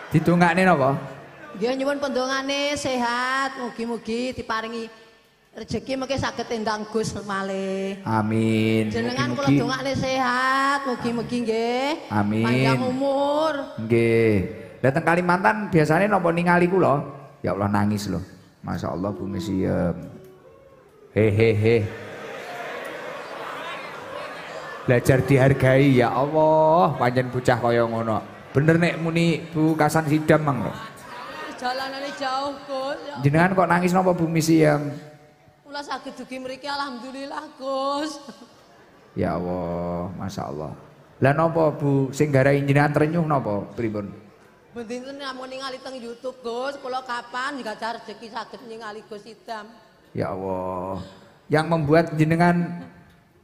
Ditungakne napa? nggih nyuwun pendongane sehat, mugi-mugi diparingi rezeki mengke saged endang Gus malih. Amin. Jenengan kula dongakne sehat, mugi-mugi nggih. Amin. Panjang umur. Nggih. Dateng Kalimantan biasanya napa ningali kula? Ya Allah nangis loh. Masya Allah Bu Mesiem. Hehehe. Belajar dihargai ya Allah, panjen bocah kaya ngono. Bener nek muni Bu Kasan Sidam mang lho. Jalanane jauh Gus. Jenengan kok nangis napa Bu Mesiem? Kula saged dugi mriki alhamdulillah Gus. Ya Allah, Masya Allah. Lah napa Bu sing garai jenengan trenyuh napa pripun? Bendinten namung ningali teng YouTube Gus, kula kapan gadah rezeki saged ningali Gus Sidam. Ya Allah. Yang membuat jenengan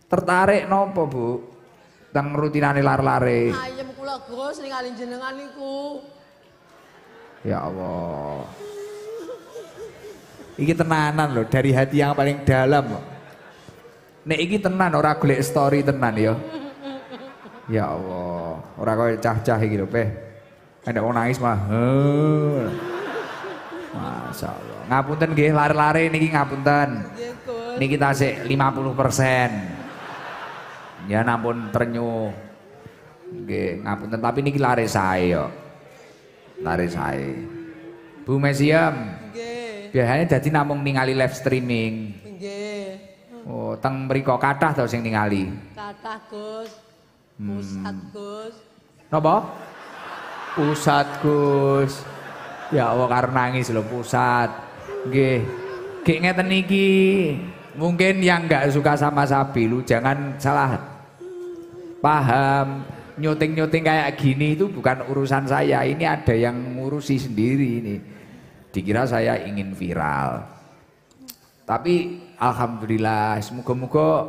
tertarik napa Bu? Teng rutinane lar-lare. Ayem kula Gus ningali jenengan niku. Ya Allah. Iki tenanan loh dari hati yang paling dalam loh. Nek iki tenan ora golek story tenan ya. Ya Allah, ora koyo cah-cah iki lho, Peh. Nek wong nangis mah. Masya Allah. Ngapunten nggih lare-lare niki ngapunten. Niki tasik 50%. Ya nampun trenyuh. Nggih, ngapunten tapi niki lare sae yo. Lare sae. Bu Mesiem. Nggih. Biasanya jadi namung ningali live streaming. Nggih. Oh, teng mriko kathah to sing ningali. Kathah Gus. Pusat Gus. Napa? Pusat Gus. Ya Allah karo nangis lho pusat. Nggih. Gek ngeten iki. Mungkin yang nggak suka sama sapi lu jangan salah paham. Nyuting-nyuting kayak gini itu bukan urusan saya. Ini ada yang ngurusi sendiri ini. Dikira saya ingin viral. Tapi alhamdulillah semoga-moga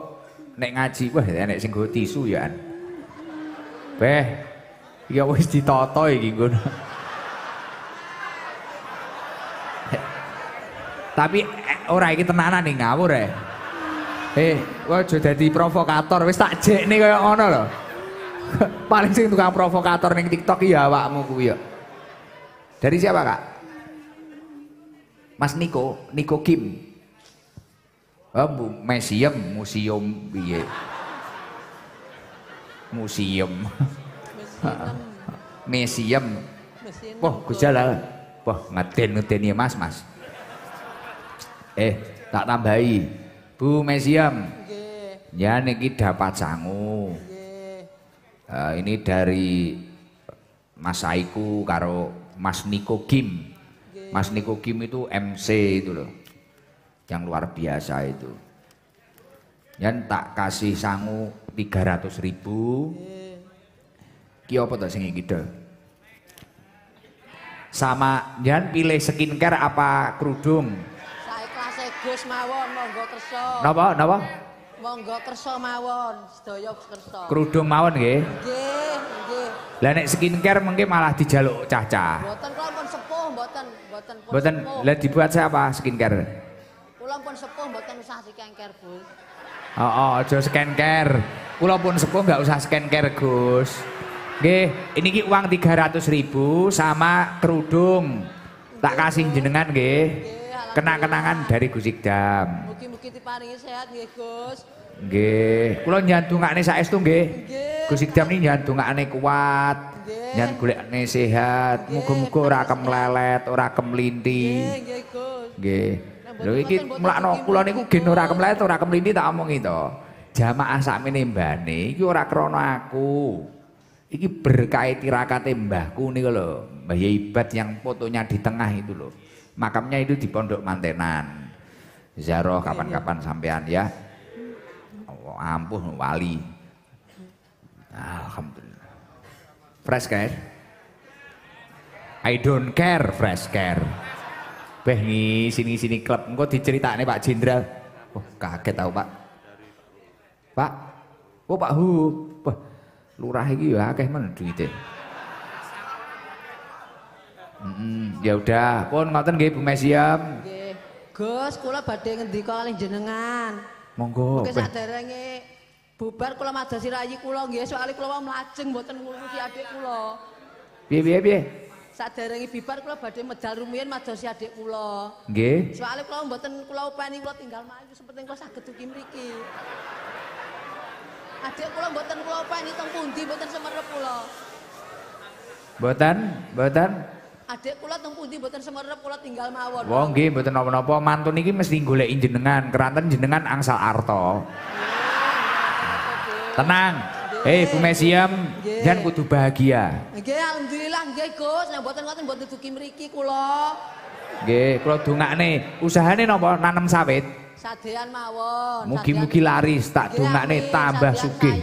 nek ngaji wah nek sing nggo tisu ya. Beh, ya wis ditata iki ngono. Tapi ora iki tenanan nih ngawur ya. Aja dadi provokator wis tak jekne kaya ngono lho. Paling sing tukang provokator ning TikTok ya awakmu kuwi ya. Dari siapa, Kak? Mas Niko Kim. Oh, museum piye? Museum. Wah, gejala. Wah, ngeden ya Mas. Tak tambahi. Bu Mesiam. Nggih. Ya niki dapat sangu. Nggih. Ini dari Mas Saiku karo Mas Niko Kim. Nggih. Mas Niko Kim itu MC itu loh. Yang luar biasa itu. Yan tak kasih sangu 300.000. Ki apa to sing iki, Dol? Sama Yan pilih skincare apa kerudung? Gus mawon monggo kersa. Napa? Monggo kersa mawon, sedaya kersa. Kerudung mawon nggih? Nggih. Lah nek skincare mengke malah dijaluk cah-cah. Mboten kula pun sepuh, mboten Mboten. Lah dibuat siapa skincare? Kula pun sepuh mboten usah skincare, Bu. Aja skincare. Kula pun sepuh enggak usah skincare, Gus. Nggih, ini ki uang 300.000 sama kerudung. Tak kasih jenengan nggih. Kenang-kenangan dari Gus Ikdam. Mugi-mugi diparingi sehat nggih, Gus. Nggih, kula nyandungane saestu nggih. Gus Ikdam ini nyandungane kuat. Nyan golekne sehat. Muga-muga ora kemlelet, ora kemlinti. Nggih, Gus. Nggih. Lho iki mlakno kula niku gen ora kemlelet, ora kemlinti tak omongi to. Jamaah sakmene mbane iki ora krana aku. Iki berkah tirakate mbahku niku lho, Mbah Yai Bat yang fotonya di tengah itu lho. Makamnya itu di Pondok Mantenan. Ziarah kapan-kapan sampean ya. Oh, ampun wali. Alhamdulillah. Fresh care. I don't care fresh care. Beh nih sini klub engko diceritakne Pak Jenderal. Oh, kaget tau Pak. Pak. Oh Pak Hu. Wah, lurah iki ya akeh men duite. Ya udah, pun ngoten nggih Bu Mesiam. Nggih. Gus, kula badhe ngendika kalih jenengan. Monggo. Mungkin saderenge bubar kula madosi rayi kula nggih, soalé kula mlajeng mboten ngurusi adik kula. Piye? Saderenge bibar kula badhe medal rumiyin madosi adik kula. Nggih. Soalé kula mboten kula openi kula tinggal mlayu sepenting kula saged ugi mriki. Adik kula mboten kula openi teng pundi mboten semerep kula. Mboten. Adik kula teng pundi mboten semerep kula tinggal mawon. Wong nggih mboten napa-napa, mantun iki mesti goleki jenengan, keranten jenengan angsal arta. Tenang. Bu Mesiam, jangan kudu bahagia. Nggih, alhamdulillah nggih Gus, nek mboten ngoten mboten dugi mriki kula. Nggih, kula dongakne. Usahane napa? Nanem sawit. Sadean mawon. Mugi-mugi laris, tak dongakne tambah sugih.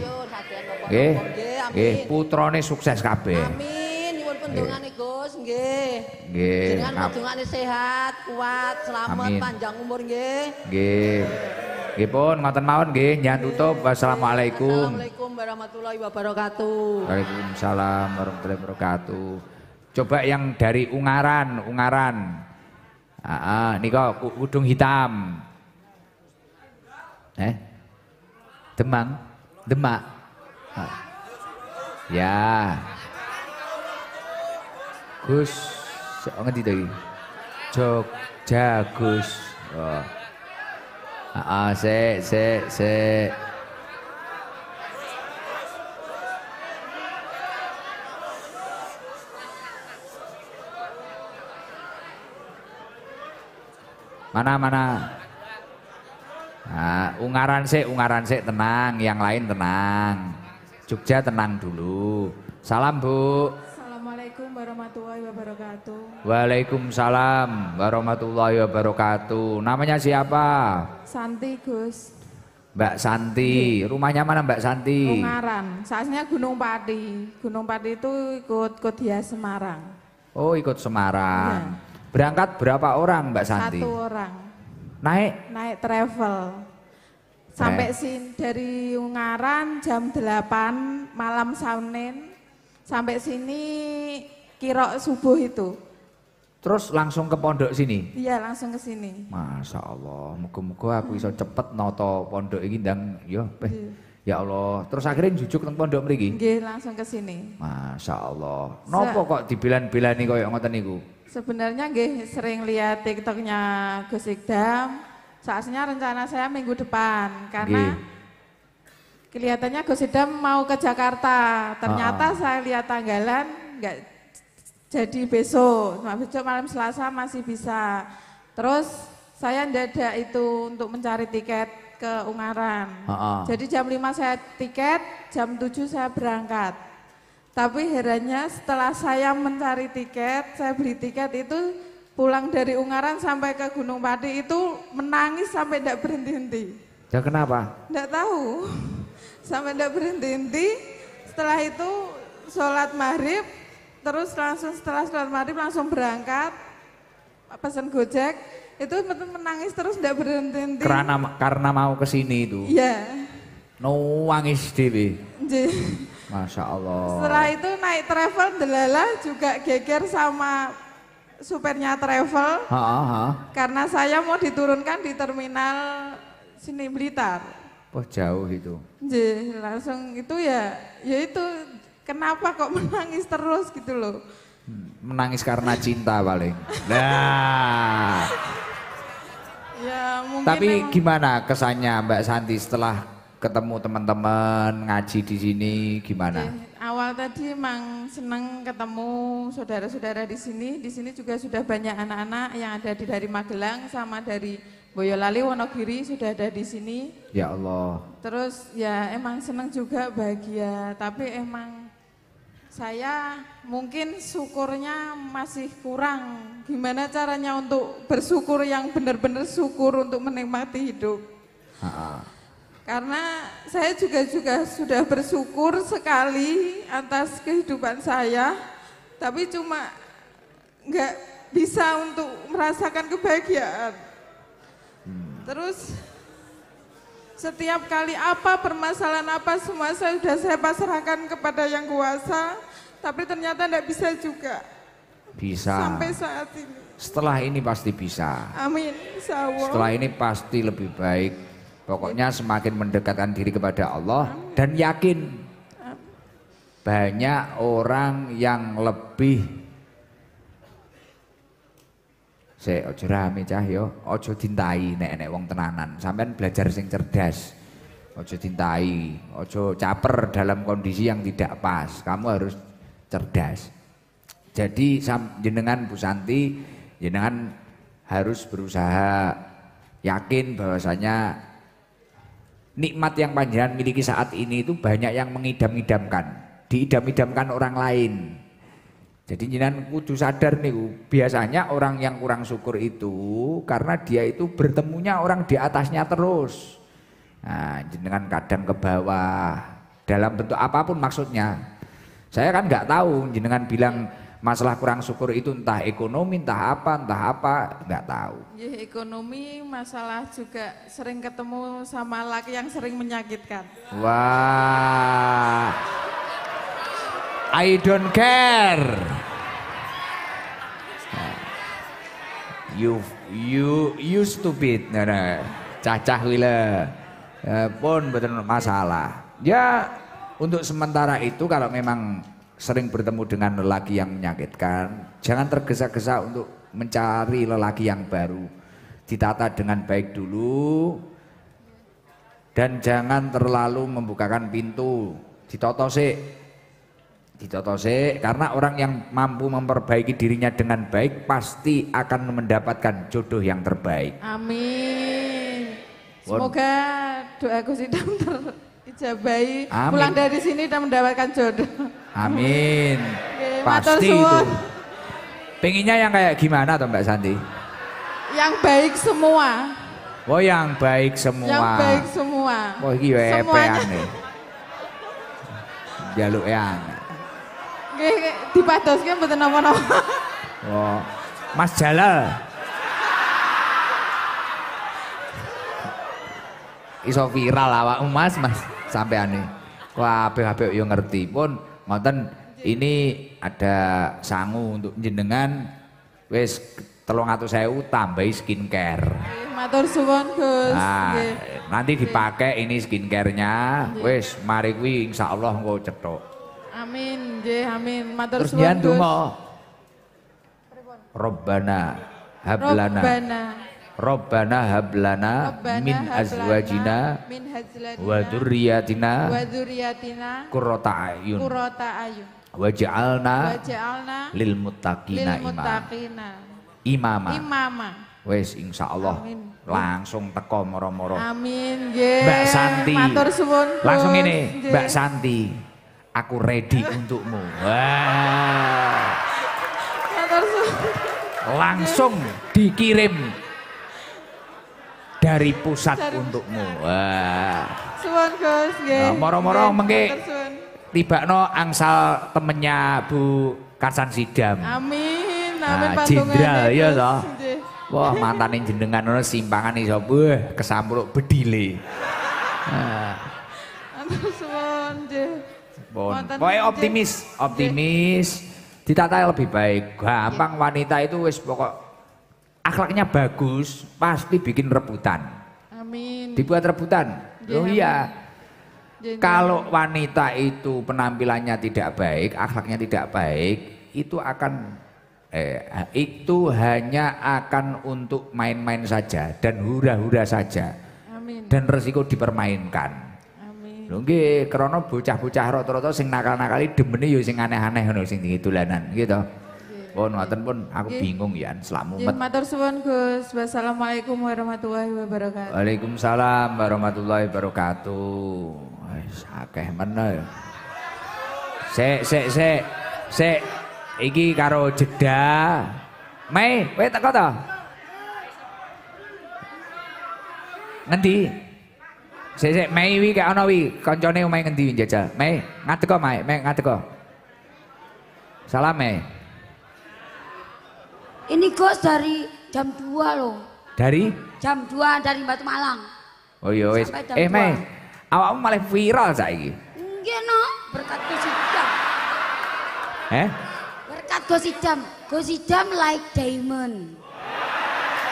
Nggih, putrane sukses kabeh. Amin, nyuwun pendongane Gus, nggih. Nggih. Jenengan pendongane sehat, kuat, selamat, panjang umur nggih. Nggih. Nggih pun ngoten mawon nggih, nyan tutup. Wassalamualaikum. Assalamualaikum warahmatullahi wabarakatuh. Waalaikumsalam warahmatullahi wabarakatuh. Coba yang dari Ungaran. Nika kudung hitam. Demak. Ya. Gus, ngendi to iki? Jogja Gus. Oh. Sik. Mana? Ungaran sik tenang, yang lain tenang. Jogja tenang dulu. Salam Bu. Assalamualaikum warahmatullahi warahmatullahi wabarakatuh. Waalaikumsalam warahmatullahi wabarakatuh. Namanya siapa? Santi Gus. Mbak Santi. Rumahnya mana Mbak Santi? Ungaran. Saatnya Gunung Pati. Gunung Pati itu ikut Kodia Semarang. Oh ikut Semarang. Iya. Berangkat berapa orang Mbak Santi? 1 orang. Naik Travel. Sampai sini dari Ungaran jam 8 malam Senin. Sampai sini kira subuh itu. terus langsung ke pondok sini? Iya langsung ke sini. Masya Allah, muga-muga aku iso cepet noto pondok ini ndang yo. Ya Allah, terus akhirnya jujuk nang pondok mriki? Nggih langsung ke sini. Masya Allah. Nopo kok dibilan-bilani koyo ngoten niku? Sebenarnya nggih sering lihat TikToknya Gus Ikdam. Saatnya rencana saya minggu depan karena kelihatannya Gus Ikdam mau ke Jakarta. Ternyata saya lihat tanggalan nggak jadi besok. Nah, besok malam Selasa masih bisa. Terus saya ndadak itu untuk mencari tiket ke Ungaran. Jadi jam 5 saya tiket, jam 7 saya berangkat. Tapi herannya setelah saya mencari tiket, saya beli tiket itu pulang dari Ungaran sampai ke Gunung Pati itu menangis sampai tidak berhenti-henti. Ya kenapa? Tidak tahu, sampai tidak berhenti-henti. Setelah itu sholat maghrib, terus langsung setelah sholat maghrib langsung berangkat, pesan Gojek, itu menangis terus tidak berhenti-henti. Karena mau ke sini itu? Iya. Nangis dewe. Masya Allah. Setelah itu naik travel delala juga geger sama supirnya travel. Karena saya mau diturunkan di terminal sini Blitar. Oh jauh itu. Langsung itu ya itu kenapa kok menangis terus gitu loh. Menangis karena cinta paling. Nah. Ya, mungkin tapi gimana kesannya Mbak Santi setelah ketemu teman-teman ngaji di sini gimana? Awal tadi emang senang ketemu saudara-saudara di sini. Di sini juga sudah banyak anak-anak yang ada dari Magelang sama dari Boyolali, Wonogiri sudah ada di sini. Ya Allah. Terus ya emang senang juga bahagia. Tapi emang saya mungkin syukurnya masih kurang. Gimana caranya untuk bersyukur yang benar-benar syukur untuk menikmati hidup? Karena saya juga sudah bersyukur sekali atas kehidupan saya, tapi cuma nggak bisa untuk merasakan kebahagiaan. Terus setiap kali apa permasalahan apa semua sudah saya pasrahkan kepada yang kuasa, tapi ternyata nggak bisa juga. Bisa. Sampai saat ini. Setelah ini pasti bisa. Amin. Insyaallah. Setelah ini pasti lebih baik. Pokoknya semakin mendekatkan diri kepada Allah dan yakin banyak orang yang lebih ojo rame cah yo, ojo dintai nek wong tenanan. Sampean belajar sing cerdas. Ojo dintai, ojo caper dalam kondisi yang tidak pas. Kamu harus cerdas. Jadi jenengan Bu Santi, jenengan harus berusaha yakin bahwasanya nikmat yang panjenengan miliki saat ini itu banyak yang mengidam-idamkan, diidam-idamkan orang lain. Jadi jenengan kudu sadar nih, biasanya orang yang kurang syukur itu karena dia itu bertemunya orang di atasnya terus. Nah, jenengan kadang ke bawah dalam bentuk apapun maksudnya. Saya kan nggak tahu jenengan bilang masalah kurang syukur itu entah ekonomi, entah apa, nggak tahu. Ya, ekonomi, masalah juga sering ketemu sama laki yang sering menyakitkan. Wah, I don't care. You stupid, nah, cacah wila, pun betul masalah. Ya, untuk sementara itu kalau memang sering bertemu dengan lelaki yang menyakitkan, jangan tergesa-gesa untuk mencari lelaki yang baru. Ditata dengan baik dulu dan jangan terlalu membukakan pintu. Ditoto sik, karena orang yang mampu memperbaiki dirinya dengan baik pasti akan mendapatkan jodoh yang terbaik. Amin. Semoga doaku sidang terijabahi. Amin. Pulang dari sini dan mendapatkan jodoh. Amin. Oke, Pasti itu. Pengennya yang kayak gimana toh Mbak Santi? Yang baik semua. Oh yang baik semua. Yang baik semua. Oh iki epean nih. Jaluk yang. Nggih dipadoske mboten napa-napa. Oh, Mas Jalal. Iso viral awakmu Mas sampean nih. Kabeh-kabeh yo ngerti pun ngoten ini ada sangu untuk jenengan wis 300.000 tambahi skincare. Matur suwun Gus. Nah, Nggih. nanti dipakai ini skincare-nya wis mari kuwi insyaallah engko cethuk. Amin, nggih amin. Matur Terus suwun nyan Gus. donga. Robbana hablana. Robbana hablana min azwajina wa dzurriyyatina qurrata ayun waj'alna lil muttaqina imama. Wis insyaallah Amin. langsung teko moro-moro. Amin nggih. Mbak Santi. Matur suwun. Gus. Langsung ini Nggih. Mbak Santi. Aku ready untukmu. Wah. Matur suwun. Langsung dikirim dari pusat untukmu. Wah. Suwun Gus nggih. Nah, moro-moro Nggih, mengke matur suwun. tibakno angsal temennya Bu Karsan Sidam. Amin. Nah, Amin jenderal ya Gus. toh. Nggih. Wah, mantane jenengan ono simpangan iso kesampruk bedile. Nah, Matur suwun nggih. Wonten pokoknya nggih. optimis, ditata lebih baik. Gampang wanita itu wis pokok akhlaknya bagus, pasti bikin rebutan. Amin. Dibuat rebutan. Nggih, Oh iya. Nggih, Kalau wanita itu penampilannya tidak baik, akhlaknya tidak baik, itu akan itu hanya akan untuk main-main saja dan hura-hura saja. Amin. Dan resiko dipermainkan. Amin. Lho nggih, krana bocah-bocah rata-rata sing nakal-nakali demene ya sing aneh-aneh ngono sing dolanan, gitu. Pun ngoten pun aku bingung ya, selak Nggih, mumet. matur suwun Gus. Wassalamualaikum warahmatullahi wabarakatuh. Waalaikumsalam warahmatullahi wabarakatuh. Wis akeh meneh. Sik. Iki karo jeda. Mei, kowe teko to? Ngendi? Sik, Mei wi gak ana wi, kancane omahe ngendi njajal. Mei, ngadeg kok, Mei, ngadeg kok. Salam, Mei. Ini Gus dari jam 2 loh. Dari? Jam 2 dari Batu Malang. Oh iya wis. Sampai jam Mei, 2. awakmu malah viral saiki. Nggih no, berkat Gus Idam. Berkat Gus Idam. Gus Idam like diamond.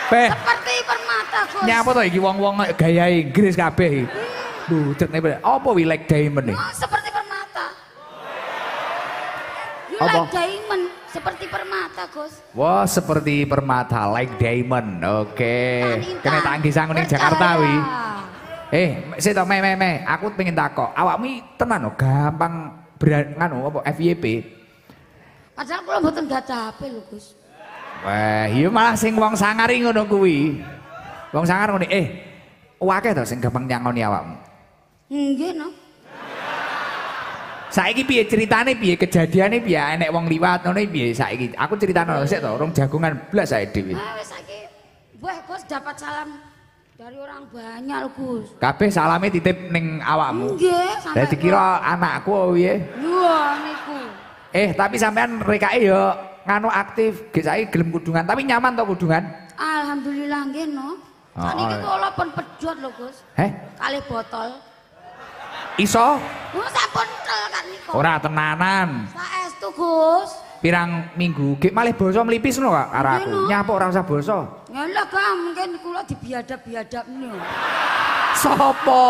Seperti permata Gus. Nyapa to iki wong-wong gaya Inggris kabeh. Bucet nek apa wi like diamond nih? Oh, seperti permata. You Apa? like diamond seperti permata Gus. Wah, seperti permata like diamond. Oke. Kene tak anggisang ning Jakarta wi. Sik to me. Aku pengen takok. Awakmu tenan lho gampang nganu apa FYP. Padahal kula mboten gadah HP lho Gus. Wah, iya malah sing wong sangari ngono kuwi. Wong sangar ngene, akeh to sing gampang nyangoni awakmu. Nggih no. Saiki piye ceritane piye kejadiane piye enek wong liwat ngono piye saiki. Aku critakno sik to, rong jagongan blas saiki dhewe. Wis saiki wah Gus dapat salam dari orang banyak lho Gus. Kabeh salame titip ning awakmu. Nggih, sampai Dadi kira anakku piye? wah niku. Tapi sampean rekake yo nganu aktif, ge saiki gelem kudungan, tapi nyaman to kudungan? Alhamdulillah nggih no. Saniki kula pun pedhot lho Gus. Kalih botol. Iso? Oh sampun tel kan niku. Ora tenanan. Saestu Gus. Pirang minggu, ge malih basa mlipis ngono kok karo aku. Nggih, no. Nyapa ora usah basa. Nyalah Kang, mungkin kula dibiadab-biadab niku. Sopo?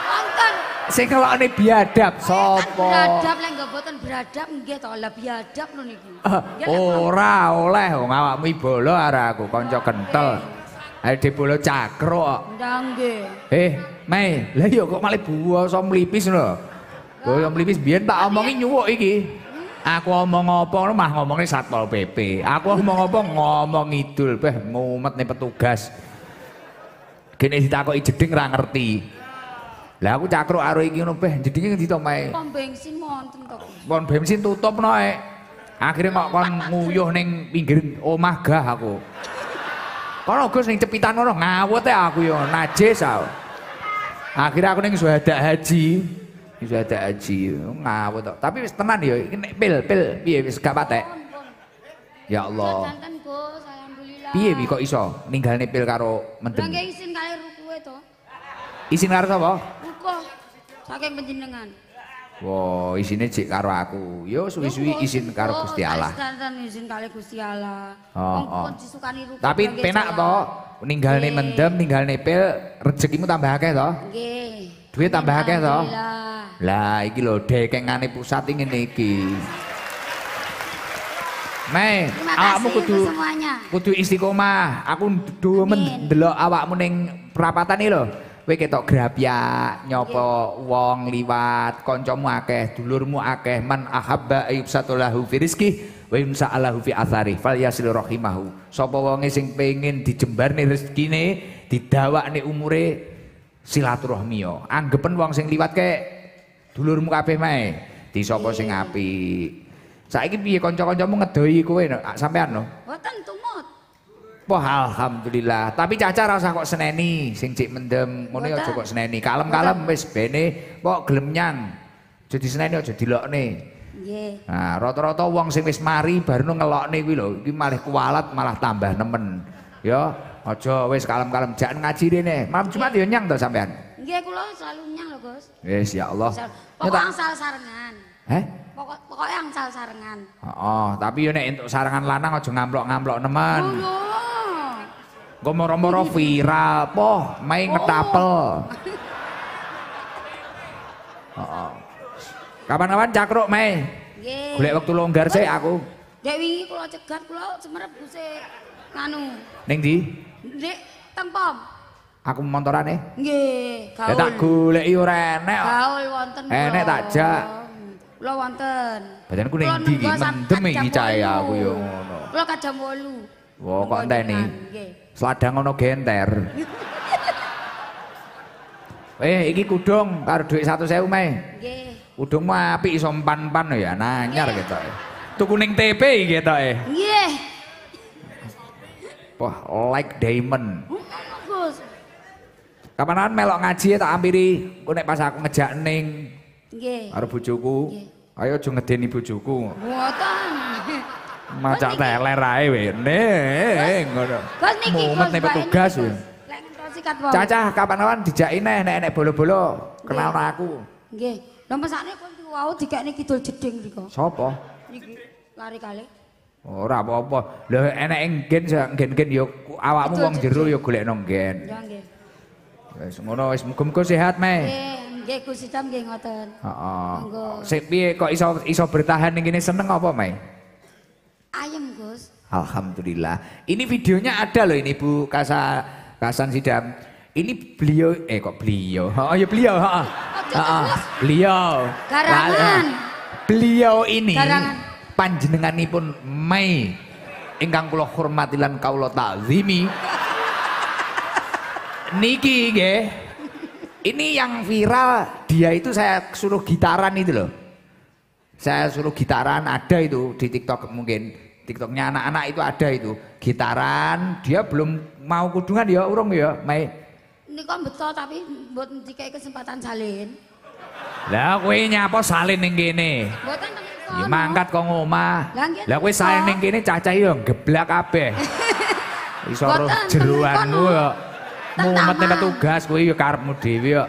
Wonten. Sing kelokne biadab sapa? Biadab lek nggak boten beradab nggih to lah biadab lho niki. Ora oleh wong awakmu ibolo karo aku kanca kentel. Ae dibolo cakro kok. Ndang nggih. Mei, lah iya kok malah basa mlipis lho. Basa mlipis biyen tak omongi nyuwuk iki. Aku omong apa mah ngomongnya Satpol PP. Aku omong apa ngomong idul beh ngumet nih petugas. Gini ditakoki jeding ra ngerti. Lah aku cakro karo iki ngono beh jedinge ngendi to Mei? Pom bensin wonten to. Pom bensin tutup no Akhirnya kok kon nguyuh ning pinggir omah gah aku. Kono Gus ning cepitan ngono ngawut aku yo najis aku. Akhirnya aku ning Syuhada Haji. Syuhada Haji ngawut tok. Tapi wis tenan yo iki nek pil piye wis gak patek. Ya Allah. Jantan Gus, alhamdulillah. Piye wi kok iso ninggalne pil karo mendem? Lah nggih izin kali rukuhe to. Isin karo sapa? Rukuh saking panjenengan. Wow, isine cek karo aku. Yo suwi-suwi izin karo Gusti Allah. Jantan izin kali Gusti Allah. Oh, Wong disukani rukuh. Tapi penak to, ninggalne mendem, ninggalne pil, rezekimu tambah akeh to? Nggih. Duit tambah akeh to? Alhamdulillah. Lah iki lho dekengane pusat iki ngene iki. Mei, Terima awakmu kasih kudu untuk semuanya. kudu istiqomah. Aku demen ndelok awakmu ning perapatan iki lho. Kowe ketok grapyak, nyapa wong liwat, kancamu akeh, dulurmu akeh, man ahabba ayyubsatulahu fi rizqi wa yumsa'alahu fi athari falyasil rahimahu. Sapa wonge sing pengin dijembarne rezekine, didawakne umure silaturahmi yo. Anggepen wong sing liwat kek dulurmu kabeh mae. Di sapa sing apik. Saiki piye kanca-kancamu ngedoi kowe sampean no? Mboten tumut. Wah alhamdulillah. Tapi Caca rasa kok seneni sing cik mendem ngono ya aja kok seneni. Kalem-kalem wis bene kok gelem nyang. Aja diseneni aja dilokne. Nggih. Nah, rata-rata wong sing wis mari baru ngelokne kuwi lho, iki malah kualat malah tambah nemen. Ya, aja wis kalem-kalem jak ngaji rene. Malam Jumat ya nyang to sampean? Nggih kula selalu nyang lho, Gus. Wis ya Allah. Pokok angsal sarengan. Heh? Pokoknya angsal sarengan. Oh, tapi yo nek entuk sarangan lanang aja ngamplok-ngamplok nemen. Oh, yo. Engko moro-moro viral, poh, main ngetapel. Heeh. Kapan-kapan cakruk Mei. Nggih. Golek wektu longgar sik aku. Dek wingi kula cegat kula semerep buse nganu. Ning ndi? Dek teng pom. Aku montorane. Nggih, Ya gaul. tak goleki ora enek. Gaul wonten. Enek tak jak. Kula wonten. Badanku ning ndi iki mendem iki cahe aku yo ngono. Kula kadang 8. Wo kok enteni. Nggih. Sladang ono genter. Iki kudung karo dhuwit 100.000 Mei. Nggih. Kudungmu apik iso empan-empan ya nanyar ketoke. Tuku ning TP iki ketoke. Nggih. Wah, like diamond. Gus. Kapanan melok ngaji tak ampiri, engko nek pas aku ngejak ning Nggih. karo bojoku. Nggih. Ayo aja ngedeni bojoku. Mboten. Macak teler ae wene ngono. Gus niki Mumet nek petugas ya. Lek ngrosikat wae. Cacah kapan-kapan dijaki neh nek bolo-bolo kenal aku. Nggih. Lah mesakne kon wau dikekne kidul jeding mriko. Sopo? Niki lari kalih. Ora apa-apa. Lho enek nggen-nggen ya awakmu wong jero ya golekno nggen. Ya nggih. Wis ngono wis muga-muga sehat Mei. Nggih, nggih Gusti Tam nggih ngoten. Heeh. Monggo. Sik piye kok iso bertahan ning kene seneng apa Mei? Ayem Gus. Alhamdulillah. Ini videonya ada loh ini Bu Kasan Sidam. Ini beliau kok beliau? Oh ya beliau, heeh. Beliau. Garangan. Beliau ini Garangan. panjenenganipun Mei ingkang kula hormati lan kawula ta'zimi. Niki nggih. Ini yang viral, dia itu saya suruh gitaran itu loh. Saya suruh gitaran ada itu di TikTok mungkin. TikToknya anak-anak itu ada itu. Gitaran, dia belum mau kudungan ya urung ya, Mei. Nika beto tapi mboten dikai kesempatan salin. Lah kowe nyapa salin ning kene? Mboten teng kono. Ya mangkat kok ngomah. Lah, nggih, Lah kowe teko. salin ning kene cacah yo geblak kabeh. Iso roh Mboten, teng jeroanmu kono. yo. Teng Mumet nek taman. tugas kowe yo karepmu dhewe yo.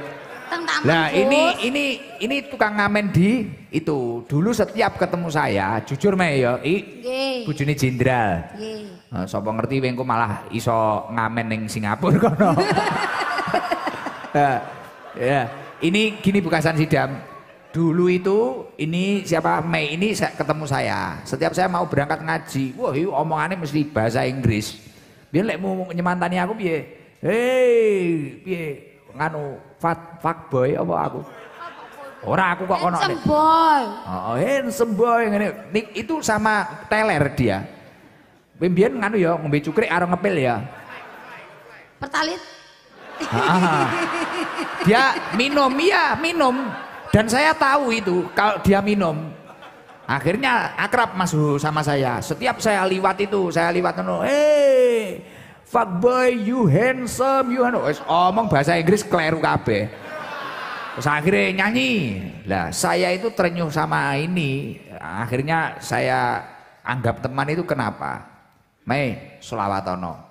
Teng taman. Lah Gus. ini tukang ngamen di itu. Dulu setiap ketemu saya, jujur Mei yo, Nggih. bojone jenderal. Nggih. Sapa ngerti wengko malah iso ngamen ning Singapura kono. Ya, ini gini Bu Kasan Sidam. Dulu itu ini siapa Mei ini ketemu saya. Setiap saya mau berangkat ngaji, wah itu omongannya mesti bahasa Inggris. Biar lek mau nyemantani aku piye? Hei, piye nganu fuck boy apa aku? Ora aku kok kono. Handsome boy. Oh, handsome boy ngene. Itu sama teler dia. Biyen nganu ya ngombe cukrik karo ngepil ya. Pertalit. Dia minum, iya minum. Dan saya tahu itu kalau dia minum. Akhirnya akrab Mas Hu sama saya. Setiap saya liwat itu, saya liwat hey, fuckboy, you handsome, you omong bahasa Inggris kleru kabeh. Terus akhirnya nyanyi. Lah saya itu terenyuh sama ini. Akhirnya saya anggap teman itu kenapa? Mei, sholawatono.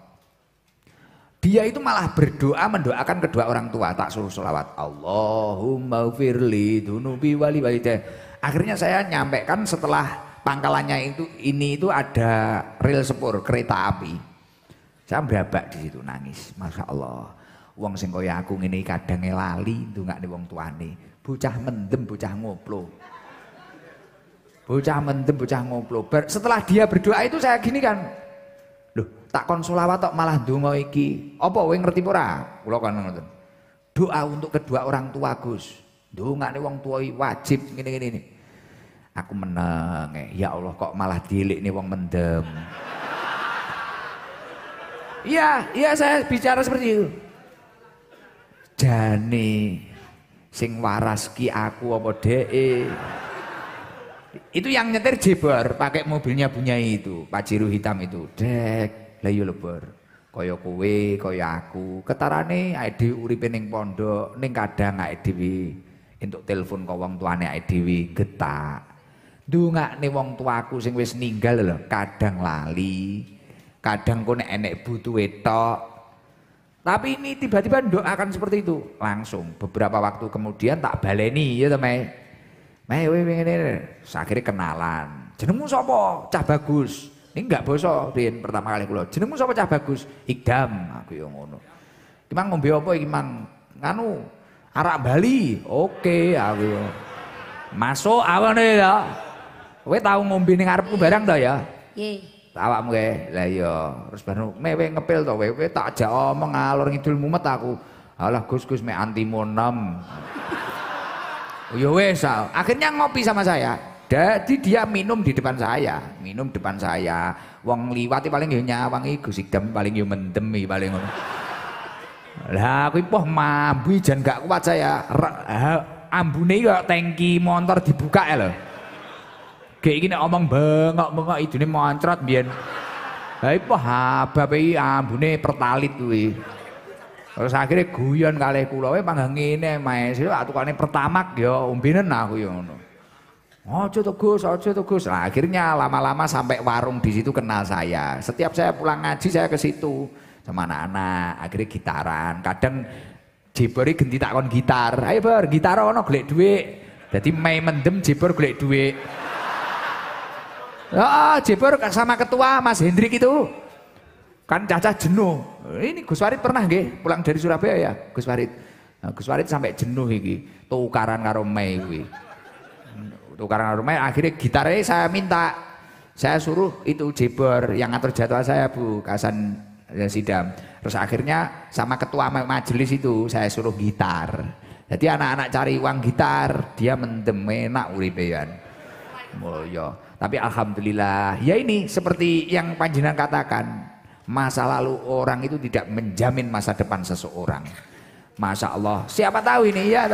Dia itu malah berdoa mendoakan kedua orang tua. Tak suruh sholawat. Allahumma firli dunubi wali walidayya. Akhirnya saya nyampaikan setelah pangkalannya itu ada rel sepur kereta api. Saya berabak di situ nangis. Masya Allah. Wong sing kaya aku ngene kadang lali ndongakne wong tuane. Bocah mendem, bocah ngoplo. Bocah mendem, bocah ngoplo. Setelah dia berdoa itu saya gini kan. Loh, tak kon sholawat tok malah ndonga iki. Apa kowe ngerti ora? Kula kan ngoten. Doa untuk kedua orang tua Gus. Ndongakne wong tuwa wajib ngene-ngene ini. Aku meneng, ya Allah kok malah dilik nih wong mendem. Iya saya bicara seperti itu. Jani sing waras ki aku apa dee. Itu yang nyetir Jebor pakai mobilnya Bunyai itu, Pajero hitam itu. Dek, lah yo lebor. Kaya kowe, kaya aku. Ketarane awake dhewe uripe ning pondok, ning kadang awake dhewe entuk telepon kok wong tuane awake dhewe getak. Ndongakne wong tuaku sing wis ninggal lho, kadang lali, kadang kok nek enek butuhe tok. Tapi ini tiba-tiba doakan seperti itu, langsung beberapa waktu kemudian tak baleni ya to, Mei. Mei kowe ngene, akhirnya kenalan. Jenengmu sapa? Cah Bagus. Ini enggak basa Rin pertama kali kula. Jenengmu sapa Cah Bagus? Igdam, aku yo ngono. Ki mang ngombe apa iki mang? Nganu arak Bali. Oke, aku yo. Masuk awake ya. Kowe tau ngombe ning ngarepku barang to ya? Nggih. Awakmu kowe. Lah iya, terus baru mewe ngepil to kowe tak ajak omong ngalor ngidul mumet aku. Alah Gus mek antimo 6. Ya wes, akhirnya ngopi sama saya. Jadi dia minum di depan saya, minum depan saya. Wong liwati paling yo nyawangi Gus Idam paling yo mendem paling ngono. Lah aku poh mambu jan gak kuat saya. Ambune yo tangki motor dibuka ya lho. Kayak gini omong bengok-bengok idune moncrot mbiyen. Lah ipo habab iki ambune pertalit kuwi. Terus akhirnya guyon kalih kula wae panggang ngene Mas, atukane pertamak ya umbenen aku ya ngono. Aja to Gus, aja to Gus. Nah, akhirnya lama-lama sampai warung di situ kenal saya. Setiap saya pulang ngaji saya ke situ sama anak-anak, akhirnya gitaran. Kadang Jebor genti takon gitar. Ayo Bor, gitar ono golek dhuwit. Dadi Mei mendem Jebor golek dhuwit. Jebor sama ketua Mas Hendrik itu kan Caca jenuh. Ini Gus Warid pernah nggih pulang dari Surabaya ya Gus Warid. Nah, Gus Warid sampai jenuh iki tukaran karo Mei kuwi. Tukaran karo Mei akhirnya gitarnya saya minta. Saya suruh itu Jebor yang ngatur jadwal saya Bu Kasan Sidam. Terus akhirnya sama ketua majelis itu saya suruh gitar. Jadi anak-anak cari uang gitar, dia mendem enak uripean. Mulya. Tapi alhamdulillah, ya ini seperti yang panjenengan katakan, masa lalu orang itu tidak menjamin masa depan seseorang. Masya Allah, siapa tahu ini ya,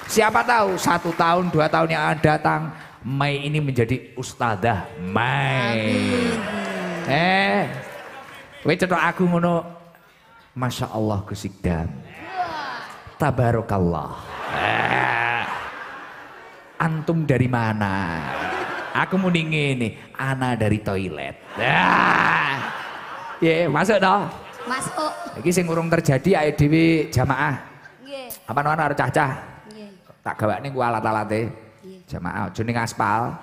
siapa tahu 1 tahun 2 tahun yang akan datang, Mei ini menjadi ustadzah Mei. Kowe cetok aku ngono, Masya Allah Gus Idam, Tabarakallah. Antum dari mana? Aku muni ngene, ana dari toilet. Ya, masuk toh? Masuk. Iki sing urung terjadi awake dhewe jamaah. Nggih. Apa-apa arep cacah. Nggih. Tak gawakne ku alat-alate. Jamaah aja ning aspal.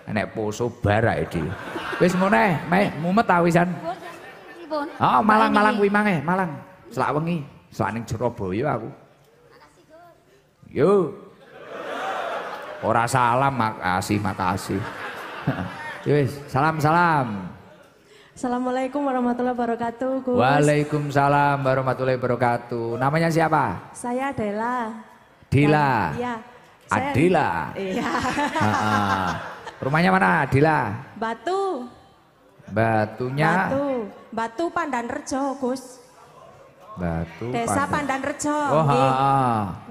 Nek poso bar awake dhewe. Wis ngono ae, Mei, mumet ta wisan. Pripun? Oh, Malang kuwi mange, Malang. Selak wengi, selak ning Surabaya aku. Makasih, Gus. Yo. Ora salam, makasih. Wis, salam. Assalamualaikum warahmatullahi wabarakatuh, Gus. Waalaikumsalam warahmatullahi wabarakatuh. Namanya siapa? Saya Adela. Dila. Iya. Adila. Iya. Rumahnya mana Adila? Batu. Batunya? Batu Pandanrejo, Gus. Batu. Desa Pandanrejo. Oh,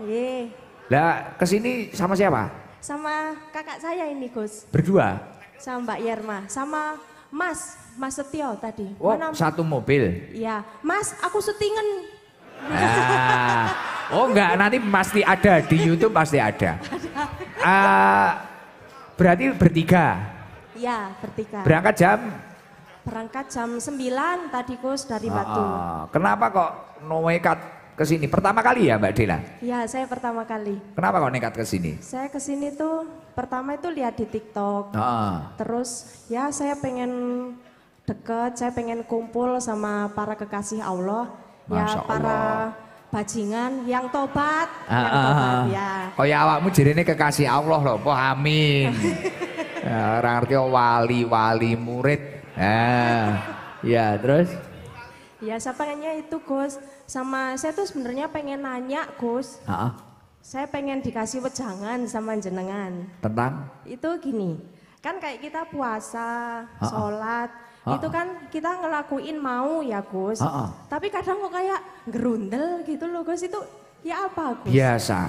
Nggih. Lah kesini sama siapa? sama kakak saya ini Gus. Berdua? Sama Mbak Yerma, sama Mas Setio tadi. Oh, satu mobil? Iya, Mas aku syutingan. Nah, oh enggak, nanti pasti ada di YouTube pasti ada. Berarti bertiga? Iya, bertiga. Berangkat jam? Berangkat jam 9 tadi Gus dari Batu. Kenapa kok nekat ke sini? Pertama kali ya Mbak Dela? Iya, saya pertama kali. Kenapa kok nekat ke sini? Saya ke sini tuh pertama itu lihat di TikTok. Terus ya saya pengen deket, saya pengen kumpul sama para kekasih Allah. Masya Ya para bajingan yang tobat, ya. Kaya awakmu jirine kekasih Allah loh, po amin. Ya, orang ngerti wali murid. Ya terus? Ya saya pengennya itu Gus, sama saya tuh sebenarnya pengen nanya Gus. Saya pengen dikasih wejangan sama jenengan. Tentang? Itu gini, kan kayak kita puasa, sholat, itu kan kita ngelakuin mau ya Gus. Tapi kadang kok kayak gerundel gitu loh Gus, itu ya apa Gus? Biasa.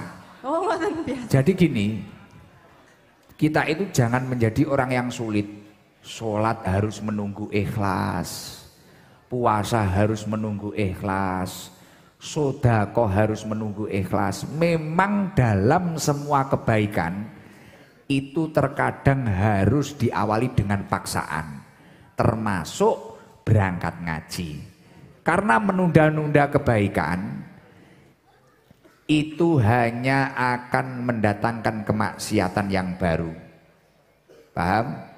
Oh biasa. Jadi gini, kita itu jangan menjadi orang yang sulit. Sholat harus menunggu ikhlas. Puasa harus menunggu ikhlas. Sodako harus menunggu ikhlas. Memang dalam semua kebaikan itu terkadang harus diawali dengan paksaan. Termasuk berangkat ngaji. Karena menunda-nunda kebaikan itu hanya akan mendatangkan kemaksiatan yang baru. Paham?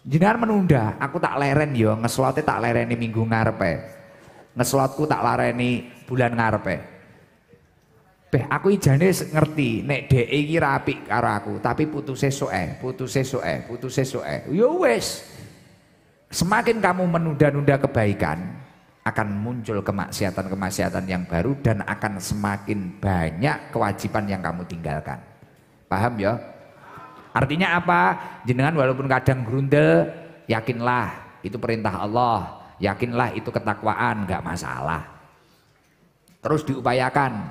Jenengan menunda, aku tak leren yo, ngeslotnya tak lereni minggu ngarepe. Ngeslotku tak lareni bulan ngarepe. Aku ijane ngerti nek dhek iki rapi karo aku, tapi putuse soe. Yo wis. Semakin kamu menunda-nunda kebaikan, akan muncul kemaksiatan-kemaksiatan yang baru dan akan semakin banyak kewajiban yang kamu tinggalkan. Paham ya? Artinya apa? Jenengan walaupun kadang grundel, yakinlah itu perintah Allah, yakinlah itu ketakwaan, nggak masalah. Terus diupayakan.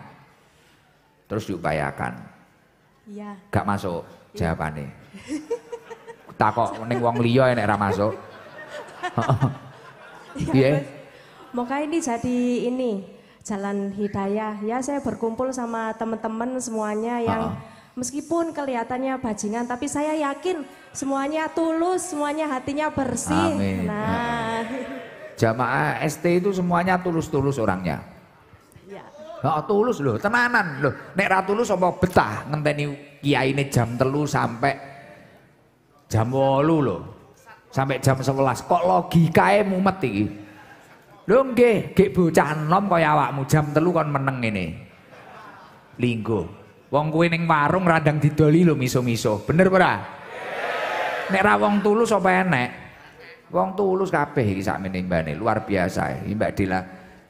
Iya. Gak masuk jawabannya. Takok ning wong liya nek ra masuk. Iya. Moga ini jadi ini jalan hidayah ya, saya berkumpul sama teman-teman semuanya yang meskipun kelihatannya bajingan tapi saya yakin semuanya tulus, semuanya hatinya bersih. Amin. Nah, jamaah ST itu semuanya tulus-tulus orangnya. ya. Tulus loh, tenanan loh. Nek ra tulus apa betah ngenteni kiyaine jam 3 sampai jam 8 loh. Sampai jam 11. Kok logikae mumet iki? Lho nggih, gek bocah enom kaya awakmu jam 3 kon meneng ngene. Linggo. Wong kuwi ning warung randang didoli lho miso-miso. Bener ora? Nek ra wong tulus apa enek? Wong tulus kabeh iki sakmene mbane, luar biasa. Iki Mbak Dila.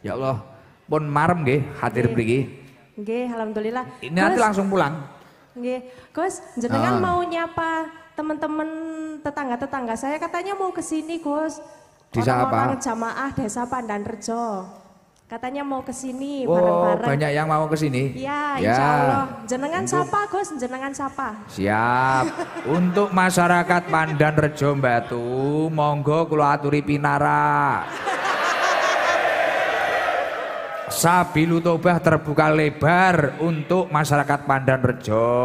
Ya Allah, pun marem nggih hadir mriki. Nggih, alhamdulillah. Ini nanti langsung pulang. Nggih, Gus, jenengan mau nyapa teman-teman tetangga-tetangga saya katanya mau ke sini, Gus. Desa apa? Orang-orang jamaah Desa Pandanrejo. Katanya mau ke sini Oh, bareng-bareng. banyak yang mau ke sini? Iya, insya Allah. Jenengan sapa, Gus? Jenengan sapa? Siap. Untuk masyarakat Pandanrejo Batu, monggo kula aturi pinara. Sabilu Tobah terbuka lebar untuk masyarakat Pandanrejo.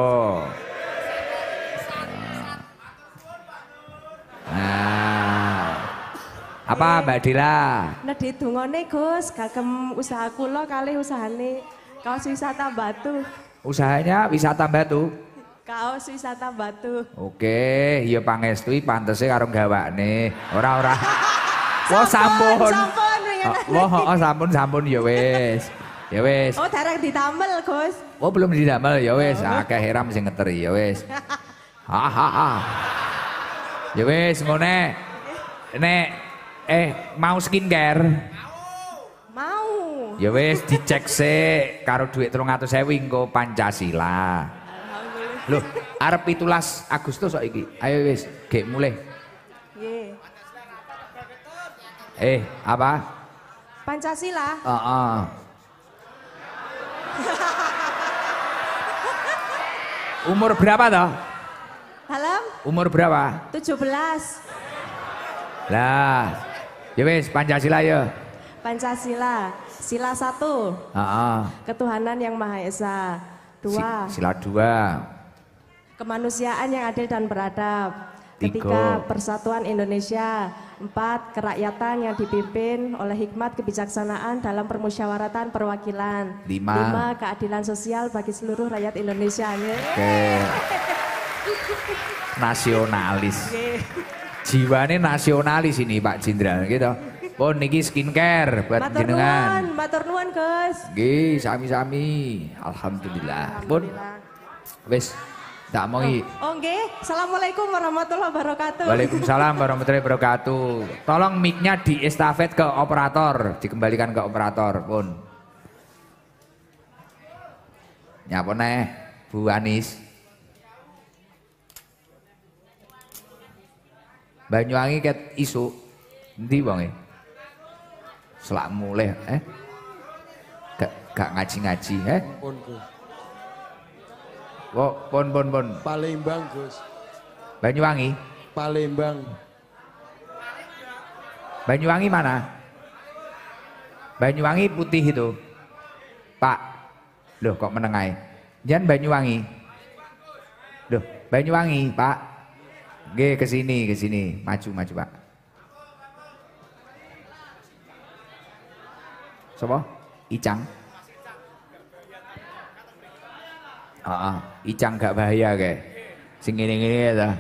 Apa Mbak Dila? Nah di dungone Gus, kagem usaha kula kali usahane kaos wisata Batu. Usahanya wisata Batu? Kaos wisata Batu. Oke, iya pangestui pantese karo gawane. Ora. Wah sampun. Sampun ya wis. Ya wis. Oh, darang ditamel, Gus. Oh, belum didamel ya wis. Akeh heram sing ngeteri ya wis. Ya wis ngene. Nek mau skincare? Mau. Ya wis dicek sik karo dhuwit 300.000 engko Pancasila. Loh, arep 17 Agustus kok iki. Ayo wis, gek mulai. Nggih. Apa? Pancasila. Umur berapa toh? Halam Umur berapa? 17. Lah, ya wis Pancasila ya. Pancasila. Sila 1. Heeh. Ketuhanan yang Maha Esa. 2. Sila 2. Kemanusiaan yang adil dan beradab. 3. Ketiga, persatuan Indonesia. 4. Kerakyatan yang dipimpin oleh hikmat kebijaksanaan dalam permusyawaratan perwakilan. 5. Keadilan sosial bagi seluruh rakyat Indonesia. Oke. Nasionalis. Jiwane nasionalis ini Pak Jenderal gitu. Pun niki skincare buat jenengan. Matur nuwun, Gus. Nggih, sami-sami. Alhamdulillah. Pun wis tak mau Oh nggih, Assalamualaikum warahmatullahi wabarakatuh. Waalaikumsalam warahmatullahi wabarakatuh. Tolong mic-nya diestafet ke operator, dikembalikan ke operator, pun. Nyapa neh, Bu Anis. Banyuwangi ket isu. Endi wonge? Selak mulih, Gak ngaji-ngaji, Pun Gus. Oh, pun. Palembang Gus. Banyuwangi. Palembang. Banyuwangi mana? Banyuwangi putih itu. Pak. Loh kok menengai? Jangan Banyuwangi. Loh, Banyuwangi, Pak. Nggih ke sini. Maju, Pak. Sopo? Icang. Icang gak bahaya kayak. Sing ngene-ngene ta.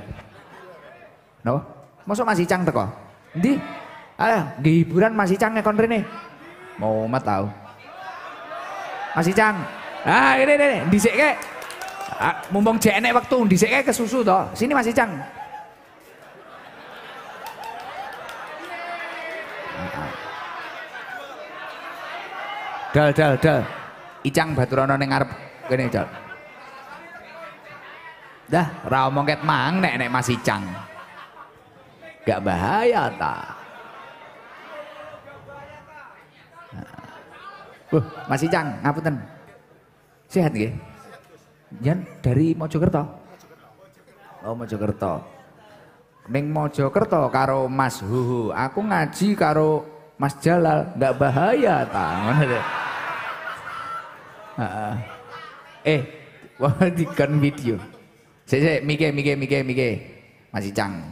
No? Mosok Mas Icang teko? Endi? Alah, nggih hiburan Mas Icang nekon rene. Mau mat tau. Mas Icang. Ini dhisike. Mumpung jek enek wektu dhisike ke susu to. Sini Mas Icang. Dal. Icang baturana ning ngarep kene, Dal. Dah, ra omong ket mang nek Mas Icang. Gak bahaya ta. Mas Icang, ngapunten. Sehat nggih? Jan dari Mojokerto. Oh, Mojokerto. Ning Mojokerto karo Mas Huhu, aku ngaji karo Mas Jalal, gak bahaya ta. Ngono lho. Wah dikon video. Sik mike. Mas Icang.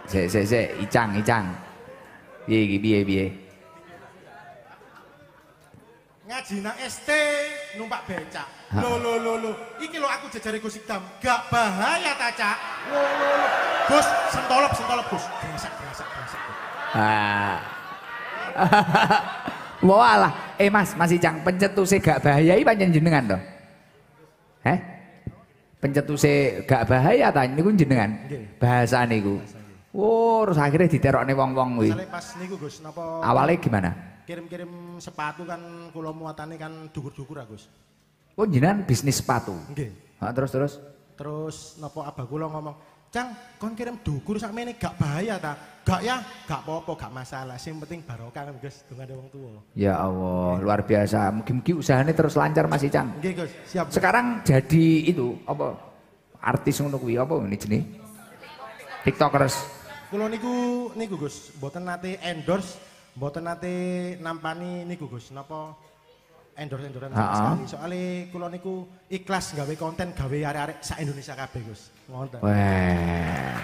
Sik Icang. Piye. Ngaji nang ST numpak becak. Lho. Iki lho aku jejare Gus Ikdam. Gak bahaya ta, Cak? Lho. Gus, sentolop Gus. Bresak. Walah, Mas Icang, pencetuse gak bahaya iki pancen jenengan to? Pencetuse gak bahaya ta niku jenengan? Bahasa niku. Oh, terus akhirnya diterokne wong-wong kuwi. Misale pas niku Gus, napa awalnya gimana? Kirim sepatu kan kula muatane kan dukur-dukur Gus. Oh, jenengan bisnis sepatu. Nggih. Terus. Terus napa abah kula ngomong, "Cang, kon kirim dukur sakmene gak bahaya ta?" "Gak ya, gak apa-apa, gak masalah. Sing penting barokah kan, Gus, dongane wong tuwa." Ya Allah, luar biasa. Mugi-mugi usahanya terus lancar Mas Icang. Nggih, Gus, siap. Sekarang jadi itu apa? Artis ngono kuwi apa ini jenenge? TikTokers. Kula niku Gus, mboten nate endorse, mboten nate nampani niku Gus, napa endorse sekali. Soale kula niku ikhlas gawe konten gawe arek-arek sak Indonesia kabeh Gus. Ngoten. Wah.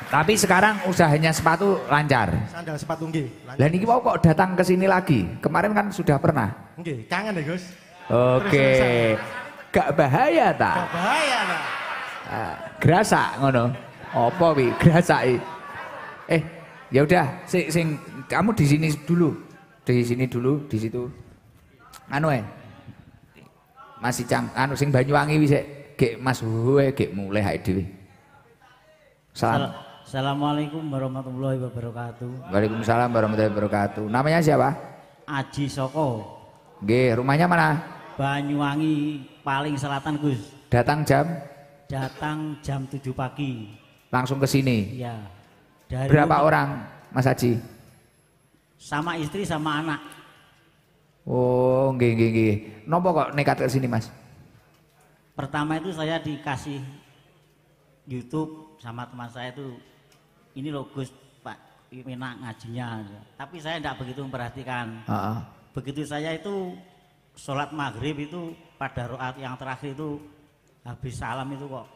Tapi sekarang usahanya sepatu lancar. Sandal sepatu nggih. Lah niki mau kok datang ke sini lagi? Kemarin kan sudah pernah. Nggih, kangen ya Gus. Oke. Gak bahaya ta? Gak bahaya ta. Gerasa ngono. Apa wi? Grasai. Ya udah, sing kamu di sini dulu. Di sini dulu, di situ. Mas Icang, sing Banyuwangi wis gek Mas Huwe gek mulai hae dhewe. Salam. Assalamualaikum warahmatullahi wabarakatuh. Waalaikumsalam warahmatullahi wabarakatuh. Namanya siapa? Aji Soko. Nggih, rumahnya mana? Banyuwangi paling selatan Gus. Datang jam 7 pagi. Langsung ke sini. Iya. Berapa orang, Mas Haji? Sama istri sama anak. Oh, nggih. Napa kok nekat ke sini, Mas? Pertama itu saya dikasih YouTube sama teman saya itu, ini loh Gus, Pak, enak ngajinya. Tapi saya tidak begitu memperhatikan. Begitu saya itu sholat maghrib itu pada rokaat yang terakhir itu habis salam itu kok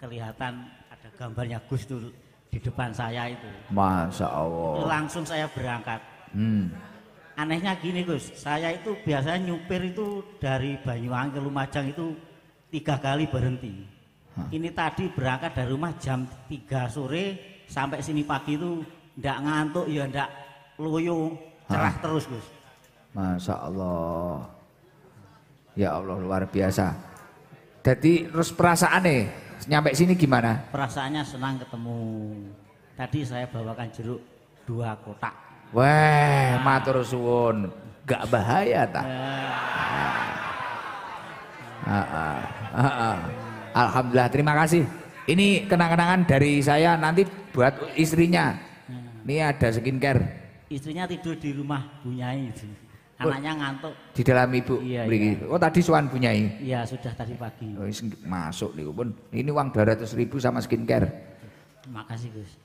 kelihatan ada gambarnya Gus tuh di depan saya itu. Masya Allah. Langsung saya berangkat. Anehnya gini Gus, saya itu biasanya nyupir itu dari Banyuwangi ke Lumajang itu 3 kali berhenti. Ini tadi berangkat dari rumah jam 3 sore sampai sini pagi itu ndak ngantuk ya ndak loyo, cerah terus Gus. Masya Allah. Ya Allah luar biasa. Jadi terus perasaannya nyampe sini gimana? Perasaannya senang ketemu. Tadi saya bawakan jeruk 2 kotak. Wah, matur suwun. Gak bahaya tak? Alhamdulillah, terima kasih. Ini kenang-kenangan dari saya nanti buat istrinya. Ini ada skincare. Istrinya tidur di rumah Bu Nyai. Anaknya ngantuk. Di dalam ibu. Iya. Oh tadi suan Bu Nyai. Iya sudah tadi pagi. Oh, masuk nih pun. Ini uang 200.000 sama skincare. Makasih Gus.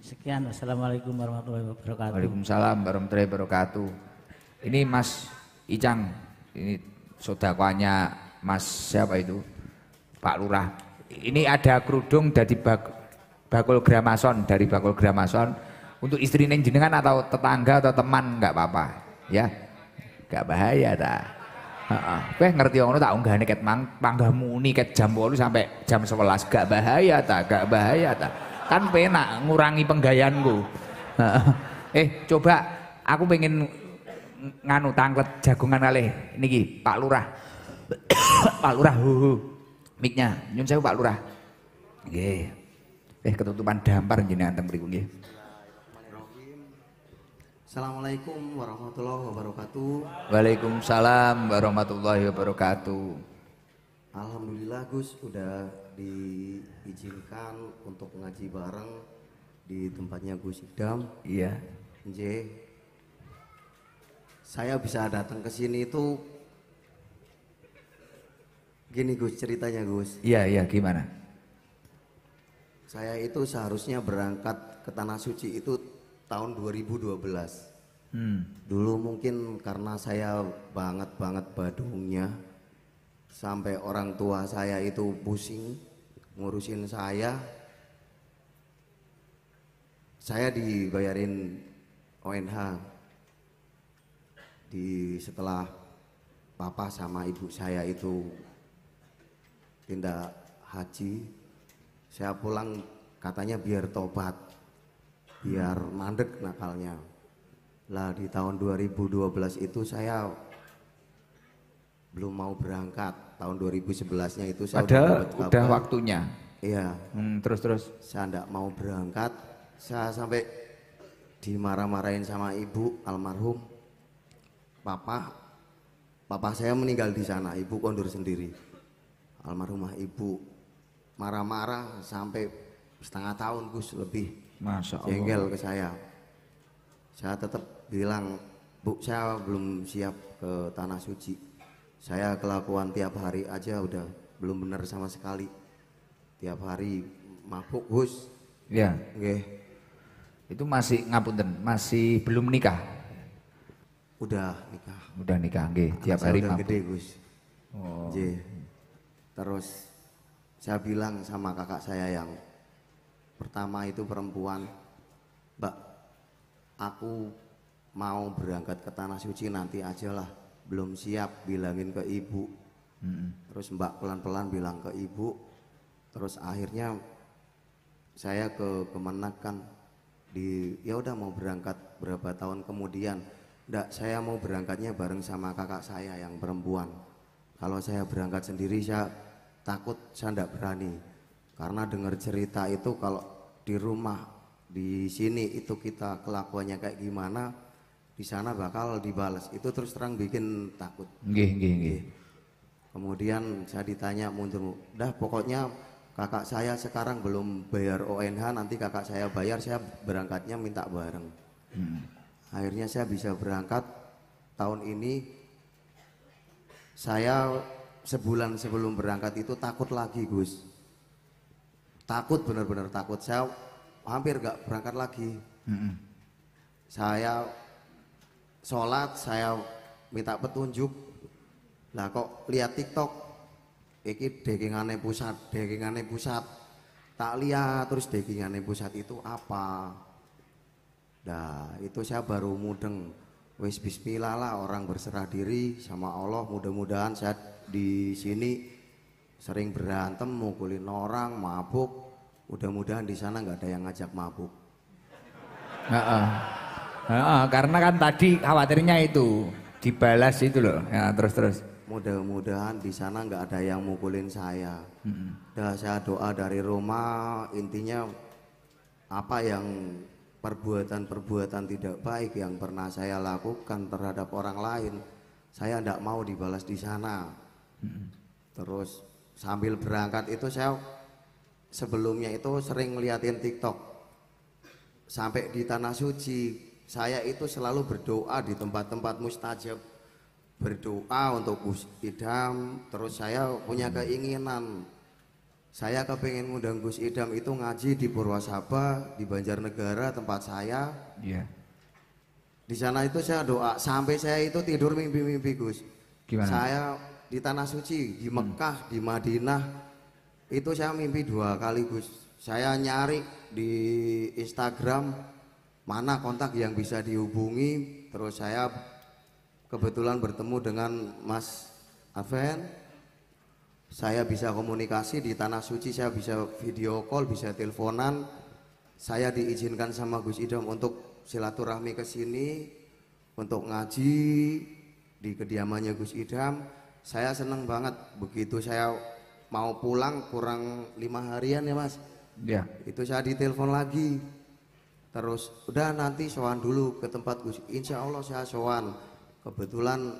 Sekian, wassalamualaikum warahmatullahi wabarakatuh. Waalaikumsalam warahmatullahi wabarakatuh. Ini Mas Icang, ini sodakonya Mas siapa itu? Pak Lurah. Ini ada kerudung dari Bakul Gramason, dari Bakul Gramason untuk istri neng jenengan atau tetangga atau teman nggak apa-apa, ya, nggak bahaya ta. Kowe ngerti ngono tak unggahane ket panggah muni ket jam 8 sampai jam 11 gak bahaya ta, gak bahaya ta. Kan penak ngurangi penggayaanku. Coba aku pengen nganu tangklet jagungan kalih niki Pak Lurah. Pak Lurah miknya nyun sewu Pak Lurah. Nggih. Ketutupan dampar jenengan teng mriku nggih. Assalamualaikum warahmatullahi wabarakatuh. Waalaikumsalam warahmatullahi wabarakatuh. Alhamdulillah Gus udah diizinkan untuk ngaji bareng di tempatnya Gus Idam. Iya. Saya bisa datang ke sini itu gini Gus ceritanya Gus. Iya gimana? Saya itu seharusnya berangkat ke Tanah Suci itu tahun 2012. Dulu mungkin karena saya banget badungnya sampai orang tua saya itu pusing ngurusin saya dibayarin ONH setelah papa sama ibu saya itu tindak haji. Saya pulang katanya biar tobat, biar mandek nakalnya. Lah di tahun 2012 itu saya belum mau berangkat. Tahun 2011-nya itu saya udah waktunya. Iya. Terus saya enggak mau berangkat. Saya sampai dimarah-marahin sama ibu almarhum. Papa saya meninggal di sana, ibu kondur sendiri. Almarhumah ibu marah-marah sampai setengah tahun Gus lebih. Masya Allah. Jengkel ke saya. Saya tetap bilang, Bu, saya belum siap ke Tanah Suci. Saya kelakuan tiap hari aja udah belum benar sama sekali. Tiap hari mabuk Gus. Iya. Nggih. Itu masih ngapunten, masih belum nikah. Udah nikah. Udah nikah nggih, tiap hari udah mabuk. gede Gus. Oh. Terus saya bilang sama kakak saya yang pertama itu perempuan, Mbak, aku mau berangkat ke Tanah Suci nanti aja lah, belum siap, bilangin ke ibu. Terus Mbak pelan-pelan bilang ke ibu. Terus akhirnya saya ke Kemenak kan, ya udah mau berangkat berapa tahun kemudian. Nggak, saya mau berangkatnya bareng sama kakak saya yang perempuan. Kalau saya berangkat sendiri saya takut, saya nggak berani. Karena dengar cerita itu kalau di rumah di sini itu kita kelakuannya kayak gimana, di sana bakal dibalas. Itu terus terang bikin takut. Nggih. Kemudian saya ditanya mundur, dah pokoknya kakak saya sekarang belum bayar ONH, nanti kakak saya bayar, saya berangkatnya minta bareng. Akhirnya saya bisa berangkat tahun ini saya sebulan sebelum berangkat itu takut lagi Gus. Takut, benar-benar takut. Saya hampir gak berangkat lagi. Saya sholat, saya minta petunjuk. Lah kok lihat TikTok, iki dekingane pusat. Tak lihat terus dekingane pusat itu apa. Nah itu saya baru mudeng. Wis bismillah lah, orang berserah diri sama Allah. Mudah-mudahan saya di sini sering berantem, mukulin orang, mabuk. Mudah-mudahan di sana nggak ada yang ngajak mabuk. Karena kan tadi khawatirnya itu dibalas itu loh. Ya, terus. Mudah-mudahan di sana nggak ada yang mukulin saya. Dah saya doa dari rumah, intinya apa yang perbuatan-perbuatan tidak baik yang pernah saya lakukan terhadap orang lain, saya tidak mau dibalas di sana. Terus sambil berangkat itu saya sebelumnya itu sering ngeliatin TikTok. Sampai di Tanah Suci, saya itu selalu berdoa di tempat-tempat mustajab. Berdoa untuk Gus Idam, terus saya punya keinginan. Saya kepengen ngundang Gus Idam itu ngaji di Purwasaba, di Banjarnegara tempat saya. Iya. Di sana itu saya doa, sampai saya itu tidur mimpi-mimpi Gus. Gimana? Saya di Tanah Suci, di Mekah, di Madinah, itu saya mimpi 2 kali Gus. Saya nyari di Instagram mana kontak yang bisa dihubungi, terus saya kebetulan bertemu dengan Mas Aven. Saya bisa komunikasi di Tanah Suci, saya bisa video call, bisa teleponan. Saya diizinkan sama Gus Idam untuk silaturahmi ke sini, untuk ngaji di kediamannya Gus Idam. Saya seneng banget. Begitu saya mau pulang kurang 5 harian ya Mas. Iya. Itu saya ditelepon lagi. Terus udah nanti sowan dulu ke tempat Gus. Insya Allah saya sowan. Kebetulan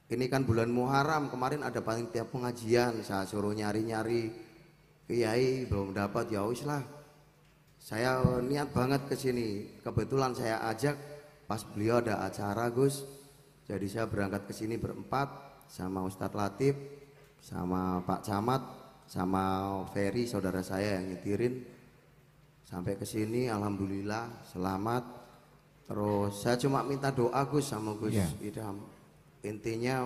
ini kan bulan Muharram, kemarin ada panitia pengajian, saya suruh nyari-nyari kiai, belum dapat, ya wis lah. Saya niat banget ke sini. Kebetulan saya ajak pas beliau ada acara Gus. Jadi saya berangkat ke sini berempat sama Ustadz Latif, sama Pak Camat, sama Ferry saudara saya yang nyetirin. Sampai ke sini alhamdulillah selamat. Terus saya cuma minta doa Gus sama Gus Idam. Intinya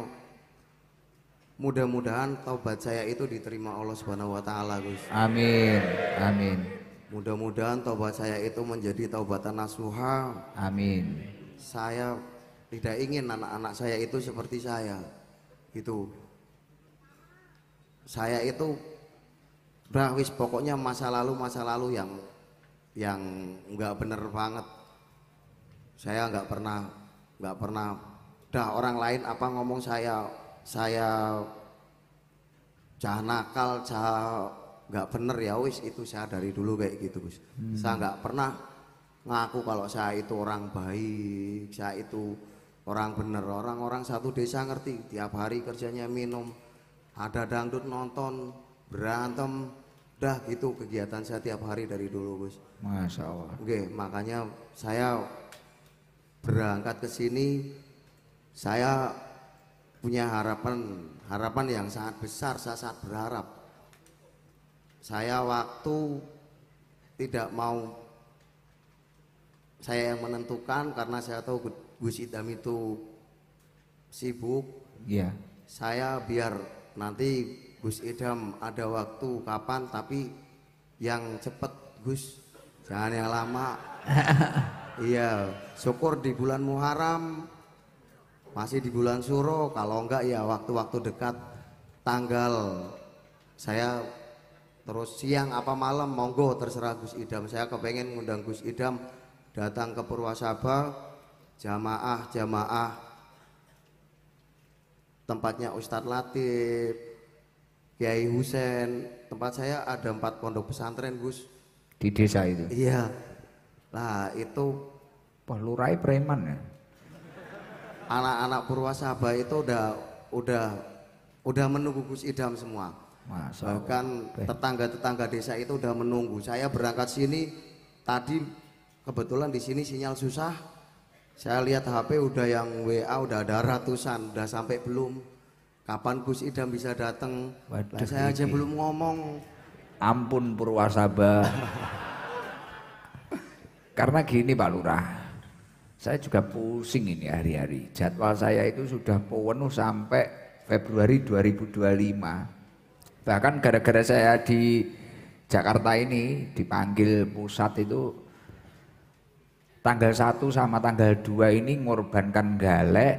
mudah-mudahan taubat saya itu diterima Allah Subhanahu wa taala, Gus. Amin. Amin. Mudah-mudahan taubat saya itu menjadi taubatan nasuha. Amin. Saya tidak ingin anak-anak saya itu seperti saya. Itu. Saya itu udah wis pokoknya masa lalu yang enggak bener banget. Saya enggak pernah dah orang lain apa ngomong saya cah nakal, cah nggak bener ya wis, itu saya dari dulu kayak gitu Gus. Saya nggak pernah ngaku kalau saya itu orang baik, saya itu orang bener. Orang-orang satu desa ngerti, tiap hari kerjanya minum, ada dangdut nonton, berantem, dah gitu kegiatan saya tiap hari dari dulu Gus. Masya Allah. Oke, makanya saya berangkat ke sini. Saya punya harapan yang sangat besar. Saya sangat berharap. Saya waktu tidak mau saya yang menentukan karena saya tahu Gus Idam itu sibuk. Iya. Saya biar nanti Gus Idam ada waktu kapan, tapi yang cepet Gus, jangan yang lama. Iya, syukur di bulan Muharram. Masih di bulan Suro, kalau enggak ya waktu-waktu dekat tanggal saya terus siang apa malam monggo terserah Gus Idam. Saya kepengen ngundang Gus Idam datang ke Purwasaba, jamaah tempatnya Ustadz Latif, Kiai Husen. Tempat saya ada 4 pondok pesantren Gus. Di desa itu? Iya. Lah itu Lurai preman ya? Anak-anak Purwasaba itu udah menunggu Gus Idam semua. Bahkan tetangga-tetangga desa itu udah menunggu. Saya berangkat sini tadi kebetulan di sini sinyal susah. Saya lihat HP udah yang WA udah ada ratusan, udah sampai belum. Kapan Gus Idam bisa datang? Lah saya aja belum ngomong. Ampun Purwasaba. Karena gini Pak Lurah, saya juga pusing ini hari-hari. Jadwal saya itu sudah penuh sampai Februari 2025. Bahkan gara-gara saya di Jakarta ini dipanggil pusat itu tanggal 1 sama tanggal 2 ini ngorbankan Galek,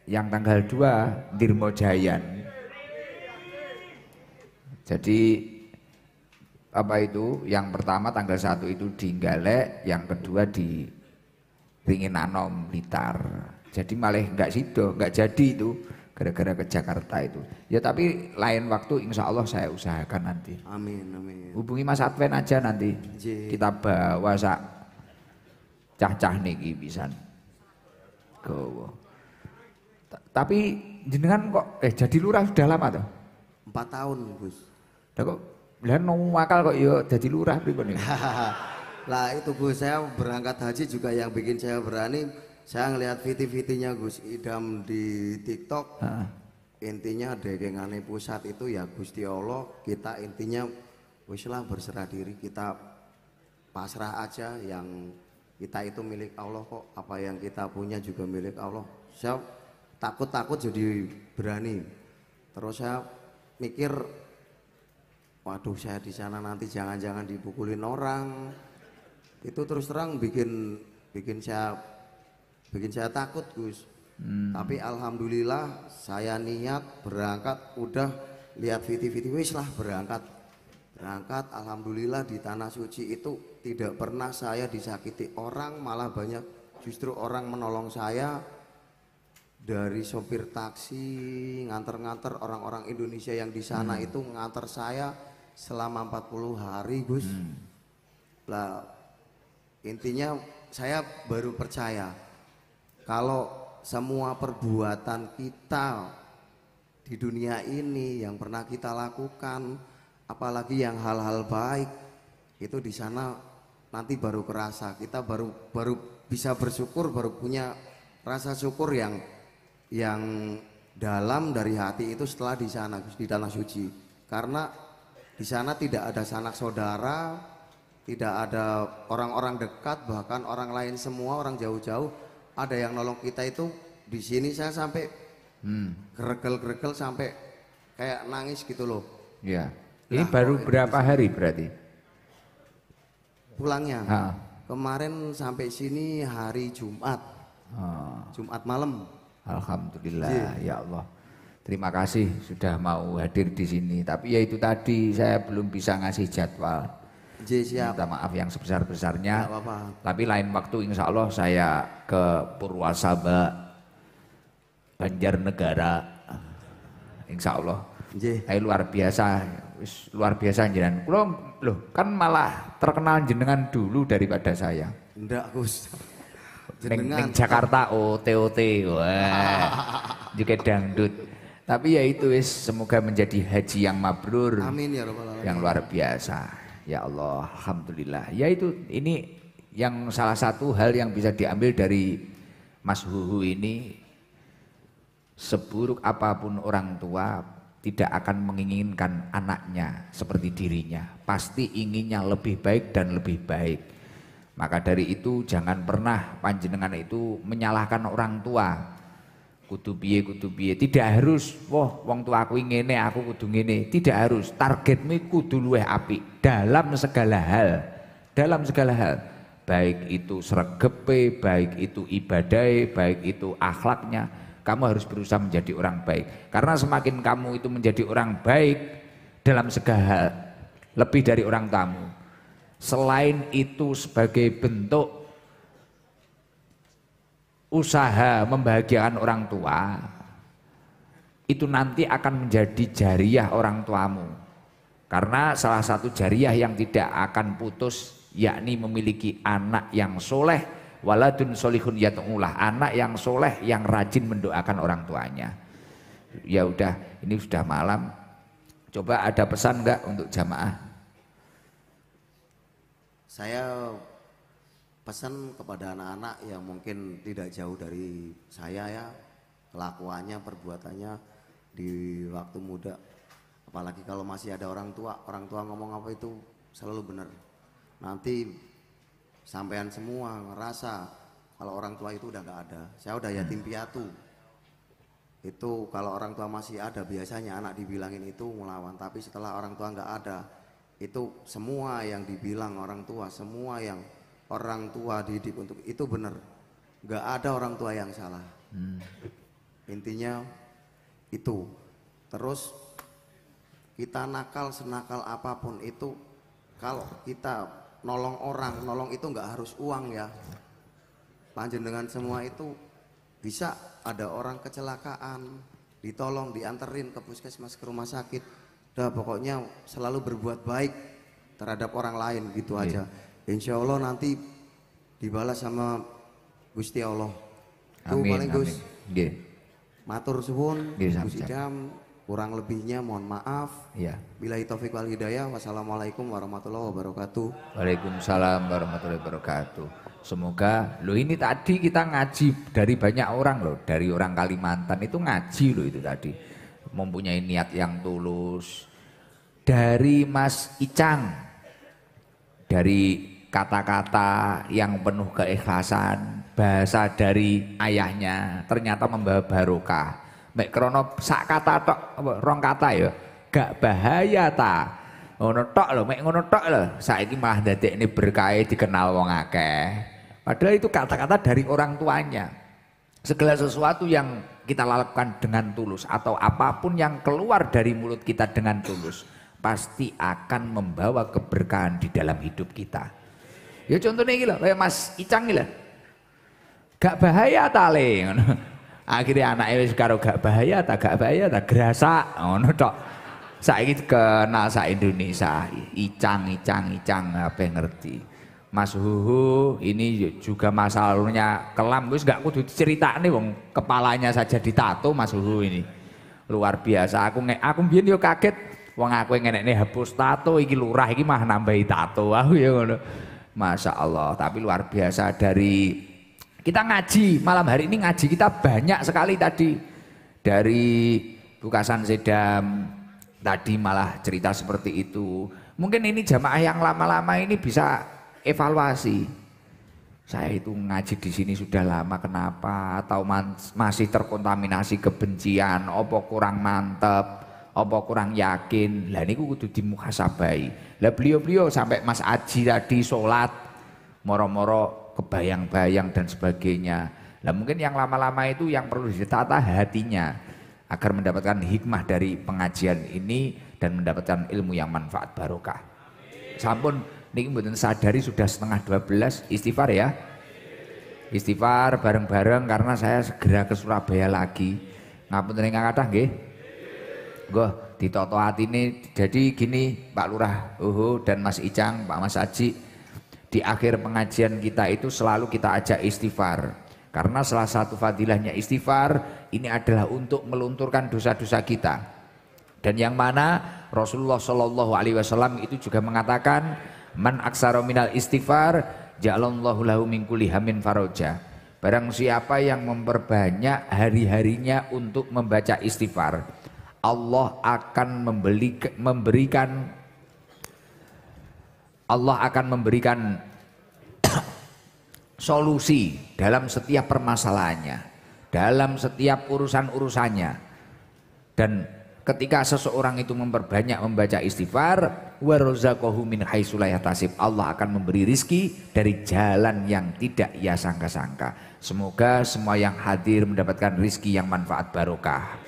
yang tanggal 2 Dirmojayan. Jadi apa itu? Yang pertama tanggal 1 itu di Galek, yang kedua di Ringinan Blitar. Jadi malah nggak sido, nggak jadi itu gara-gara ke Jakarta itu. Ya tapi lain waktu insya Allah saya usahakan nanti. Amin, amin. Hubungi Mas Adven aja nanti. Kita bawa sak cah-cah niki pisan. Gowo. Tapi jenengan kok jadi lurah sudah lama toh? 4 tahun, Gus. Lah kok lah akal kok ya jadi lurah pripun iki? Lah itu Gus, saya berangkat haji juga yang bikin saya berani. Saya ngelihat VT-VT-nya Gus Idam di TikTok. Intinya degengane pusat itu ya Gusti Allah, kita intinya wis lah berserah diri, kita pasrah aja, yang kita itu milik Allah kok, apa yang kita punya juga milik Allah. Saya takut jadi berani. Terus saya mikir, waduh saya di sana nanti jangan-jangan dipukulin orang. Itu terus terang bikin saya takut Gus. Tapi alhamdulillah saya niat berangkat, udah lihat video-video wis lah berangkat. Alhamdulillah di tanah suci itu tidak pernah saya disakiti orang, malah banyak justru orang menolong saya. Dari sopir taksi nganter-nganter orang-orang Indonesia yang di sana itu nganter saya selama 40 hari Gus. Lah intinya saya baru percaya kalau semua perbuatan kita di dunia ini yang pernah kita lakukan, apalagi yang hal-hal baik, itu di sana nanti baru kerasa. Kita baru bisa bersyukur, baru punya rasa syukur yang dalam dari hati itu setelah di sana di tanah suci. Karena di sana tidak ada sanak saudara, tidak ada orang-orang dekat, bahkan orang lain semua, orang jauh-jauh ada yang nolong kita itu. Di sini saya sampai geregel sampai kayak nangis gitu loh. Ya. Ini baru berapa hari berarti? Pulangnya. Kemarin sampai sini hari Jumat. Jumat malam. Alhamdulillah ya Allah. Terima kasih sudah mau hadir di sini. Tapi ya itu tadi saya belum bisa ngasih jadwal. Siap. Minta maaf yang sebesar-besarnya. Tapi lain waktu insya Allah saya ke Purwasaba, Banjarnegara. Insya Allah. Luar biasa. Luar biasa jenengan. Kulo loh kan malah terkenal jenengan dulu daripada saya. Enggak Gus. Neng Jakarta OT, wah, juga dangdut. Tapi ya itu semoga menjadi haji yang mabrur. Amin ya Rabbal alamin. Yang luar biasa. Ya Allah, alhamdulillah. Ya itu ini yang salah satu hal yang bisa diambil dari Mas Huhu ini. Seburuk apapun orang tua tidak akan menginginkan anaknya seperti dirinya. Pasti inginnya lebih baik dan lebih baik. Maka dari itu jangan pernah panjenengan itu menyalahkan orang tua. Kudu piye. Tidak harus, wong tua aku ngene, aku kudu ngene. Tidak harus. Targetmu kudu luwih apik dalam segala hal. Baik itu sregepe, baik itu ibadai, baik itu akhlaknya. Kamu harus berusaha menjadi orang baik. Karena semakin kamu itu menjadi orang baik dalam segala hal, lebih dari orang tamu. Selain itu sebagai bentuk usaha membahagiakan orang tua, itu nanti akan menjadi jariah orang tuamu. Karena salah satu jariah yang tidak akan putus yakni memiliki anak yang soleh, waladun solihun yat'ulah, anak yang soleh yang rajin mendoakan orang tuanya. Ya udah, ini sudah malam. Coba ada pesan enggak untuk jamaah? Saya pesan kepada anak-anak yang mungkin tidak jauh dari saya ya, kelakuannya, perbuatannya di waktu muda. Apalagi kalau masih ada orang tua ngomong apa itu selalu benar. Nanti sampean semua ngerasa kalau orang tua itu udah nggak ada. Saya udah yatim piatu. Itu kalau orang tua masih ada biasanya anak dibilangin itu ngelawan. Tapi setelah orang tua nggak ada, itu semua yang dibilang orang tua, semua yang orang tua didik untuk itu benar. Nggak ada orang tua yang salah. Intinya itu. Terus kita nakal senakal apapun itu, kalau kita nolong orang, nolong itu nggak harus uang ya. Panjenengan semua itu bisa ada orang kecelakaan, ditolong, dianterin ke puskesmas, ke rumah sakit. Udah pokoknya selalu berbuat baik terhadap orang lain gitu aja. Insya Allah nanti dibalas sama Gusti Allah. Itu paling Gus. Matur suwun, Gus Idam. Kurang lebihnya mohon maaf. Billahi taufiq wal hidayah. Wassalamualaikum warahmatullahi wabarakatuh. Waalaikumsalam warahmatullahi wabarakatuh. Semoga lo ini tadi kita ngaji dari banyak orang loh, dari orang Kalimantan itu ngaji loh itu tadi, mempunyai niat yang tulus. Dari Mas Icang, dari kata-kata yang penuh keikhlasan, bahasa dari ayahnya ternyata membawa barokah. Mek krono sak kata tok, rong kata ya, gak bahaya ta. Ngono tok lho, mek ngono tok lho. Saiki malah dadekne berkah dikenal wong akeh. Padahal itu kata-kata dari orang tuanya. Segala sesuatu yang kita lakukan dengan tulus atau apapun yang keluar dari mulut kita dengan tulus pasti akan membawa keberkahan di dalam hidup kita. Ya contohnya iki lho, kayak Mas Icang iki lho. Gak bahaya ta le ngono. Akhirnya anaknya wis karo gak bahaya ta grasak ngono tok. Saiki kenal sak Indonesia, Icang apa ngerti. Mas Huhu ini juga masa lalunya kelam, wis gak kudu diceritakne wong kepalanya saja ditato Mas Huhu ini. Luar biasa, aku mbiyen yo kaget wong aku ngenekne hapus tato iki lurah iki mah nambahi tato. Aku ya ngono. Masya Allah, tapi luar biasa dari kita ngaji, malam hari ini ngaji kita banyak sekali tadi. Dari Bukasan Sedam tadi malah cerita seperti itu. Mungkin ini jamaah yang lama-lama ini bisa evaluasi. Saya itu ngaji di sini sudah lama kenapa? Atau masih terkontaminasi kebencian? Apa kurang mantep? Apa kurang yakin? Lah niku kudu dimuhasabai. Lah beliau-beliau sampai Mas Aji tadi sholat, moro-moro kebayang-bayang dan sebagainya. Lah mungkin yang lama-lama itu yang perlu ditata hatinya agar mendapatkan hikmah dari pengajian ini dan mendapatkan ilmu yang manfaat barokah. Sampun niki mboten sadari sudah 11:30 istighfar ya. Istighfar bareng-bareng karena saya segera ke Surabaya lagi. Ngapunten ingkang kathah nggih. Nggih, ditoto atine. Jadi gini Pak Lurah dan Mas Icang, Pak Mas Aji, di akhir pengajian kita itu selalu kita ajak istighfar. Karena salah satu fadilahnya istighfar ini adalah untuk melunturkan dosa-dosa kita. Dan yang mana Rasulullah Shallallahu Alaihi Wasallam itu juga mengatakan, man aksara minal istighfar ja'alallahu lahu min kulli hammin faraja. Barang siapa yang memperbanyak hari-harinya untuk membaca istighfar, Allah akan memberikan solusi dalam setiap permasalahannya, dalam setiap urusan-urusannya. Dan ketika seseorang itu memperbanyak membaca istighfar, warzaqahu min haitsu la yahtasib, Allah akan memberi rizki dari jalan yang tidak ia sangka-sangka. Semoga semua yang hadir mendapatkan rizki yang manfaat barokah.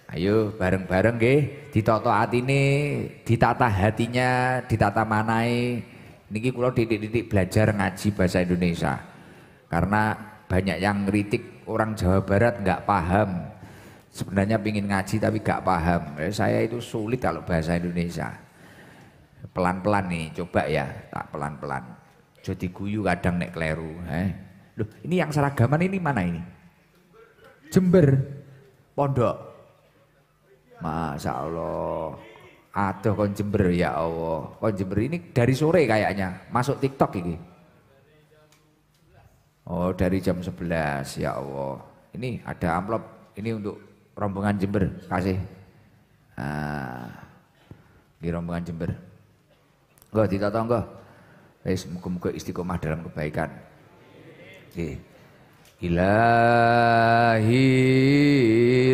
Ayo bareng-bareng nggih, ditata atine, ditata hatinya, ditata manahe. Niki kula titik-titik belajar ngaji bahasa Indonesia. Karena banyak yang ngeritik orang Jawa Barat nggak paham. Sebenarnya pingin ngaji tapi gak paham. Saya itu sulit kalau bahasa Indonesia. Pelan-pelan nih, coba ya, tak pelan-pelan. Jadi guyu kadang nek kleru. Loh, ini yang seragaman ini mana ini? Jember, Pondok. Masya Allah. Aduh kon Jember ya Allah. Kon Jember ini dari sore kayaknya masuk TikTok ini. Oh dari jam 11 ya Allah. Ini ada amplop ini untuk rombongan Jember kasih. Di rombongan Jember. Enggak ditata enggak. Wis muga-muga istiqomah dalam kebaikan. Nggih. Ilahi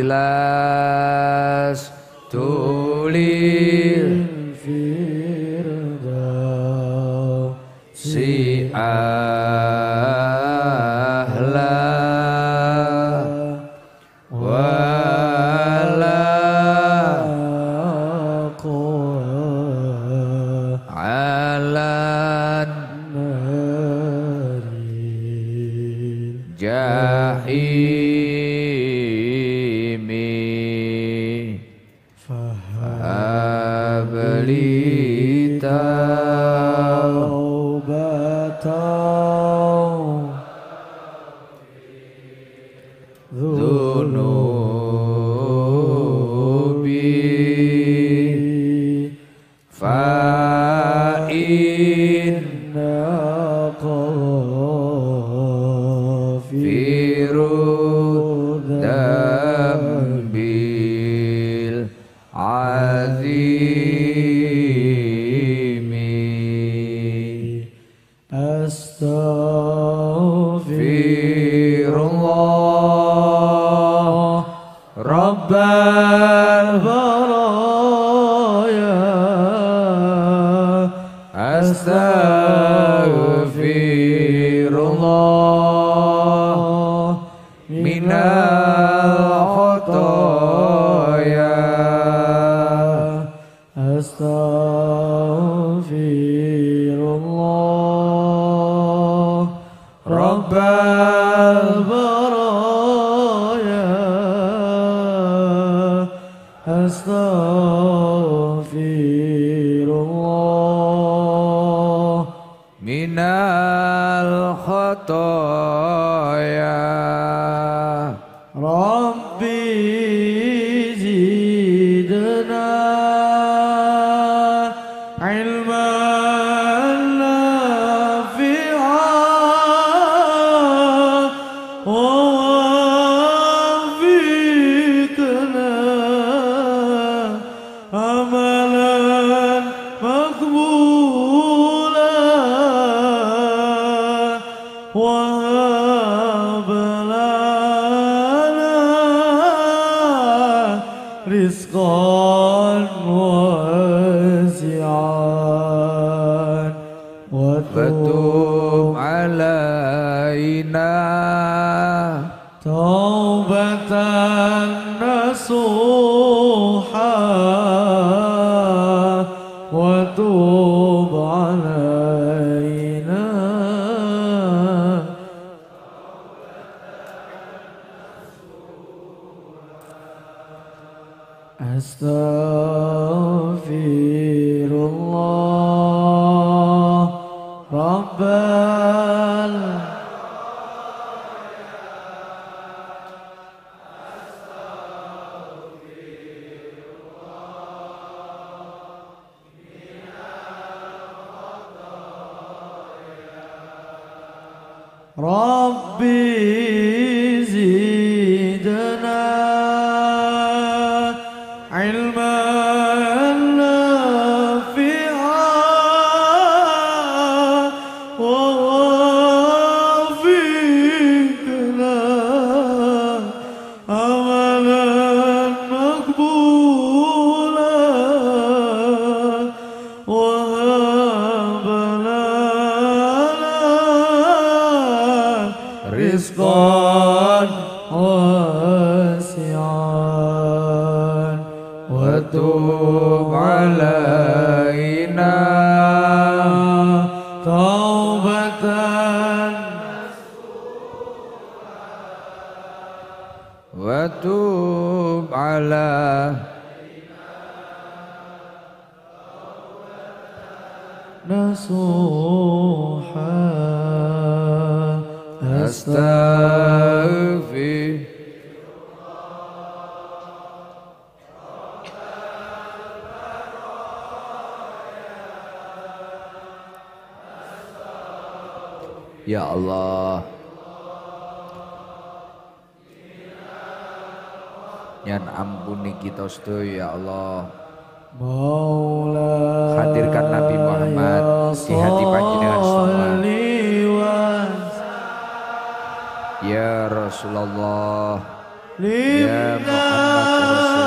las tulir firdaus si ahla wala alan jahimi fahabli taubatan dhunubi fa inna ghafiru dambil azimi astaghfirullah rabbal baraya astaghfirullah minal khotoya astaghfirullah rabbal baraya astaghfirullah minal khotoya Rabbi zidna ilman nafi'an wa wafiqna amalan makbulan wa hab lana rizqan wasi'an wa tub alaina taubatan nasuha wa tub alaina astaghfirullah rabbal Rabbi zidna ilman nafi'an wa wafiqna amalan makbulan wa hab lana rizqan wasi'an wa tub alaina taubatan wa tub ala nasuha astaghfir Ya Allah. Yang ampuni kita sedaya ya Allah. Hadirkan Nabi Muhammad di hati panjenengan semua. Ya Rasulullah, ya Muhammad Rasulullah.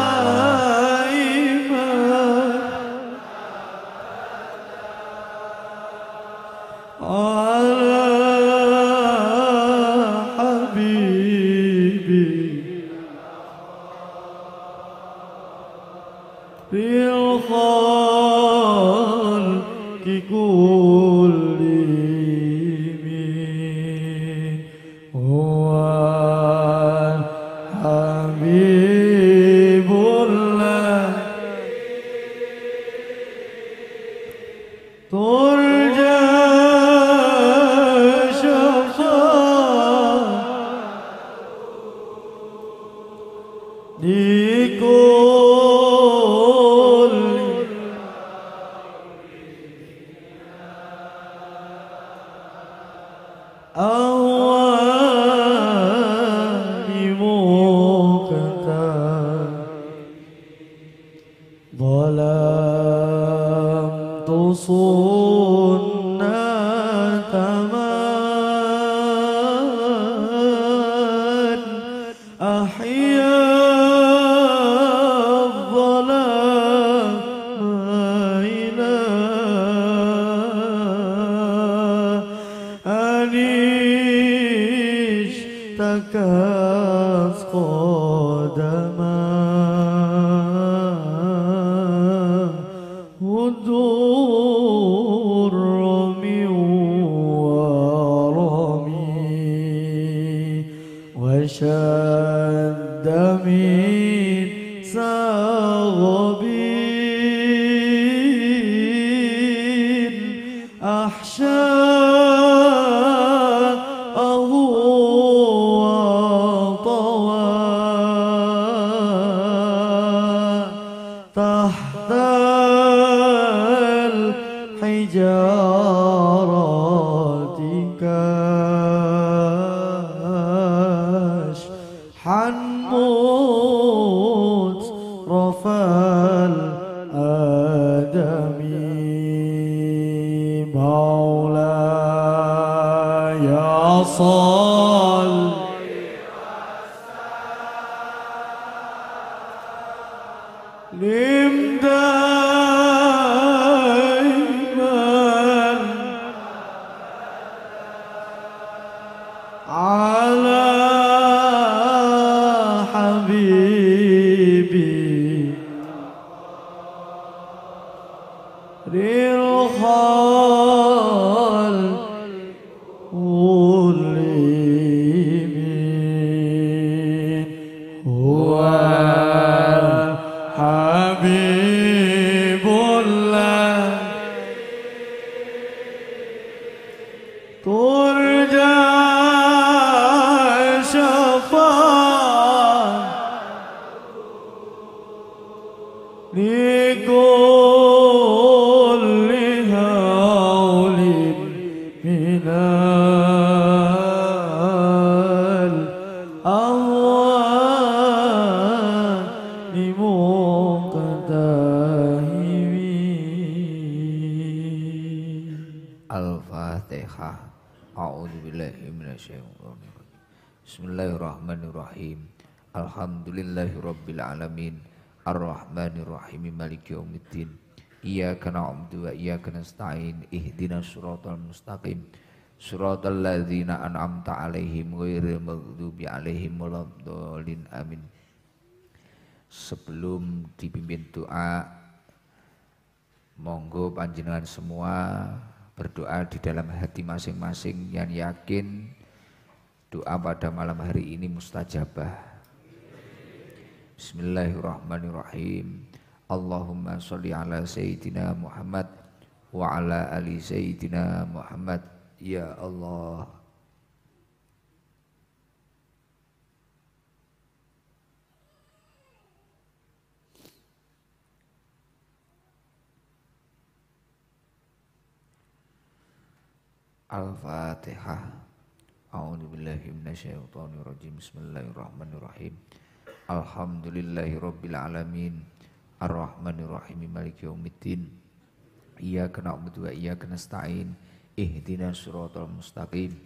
Bismillahirrahmanirrahim. Alhamdulillahirabbil alamin. Arrahmanirrahim. Maliki yaumiddin. Iyyaka na'budu wa iyyaka nasta'in. Ihdinas siratal mustaqim. Siratal ladzina an'amta 'alaihim ghairil maghdubi 'alaihim waladdallin. Amin. Sebelum dipimpin doa, monggo panjenengan semua berdoa di dalam hati masing-masing yang yakin doa pada malam hari ini mustajabah. Bismillahirrahmanirrahim. Allahumma sholli ala sayyidina Muhammad wa ala ali sayyidina Muhammad. Ya Allah. Al-Fatihah. A'udzubillahi minasyaitonirrajim. Bismillahirrahmanirrahim. Alhamdulillahirabbil alamin. Arrahmanirrahim. Maliki yaumiddin. Iyyaka na'budu wa iyyaka nasta'in. Ihdinas siratal mustaqim.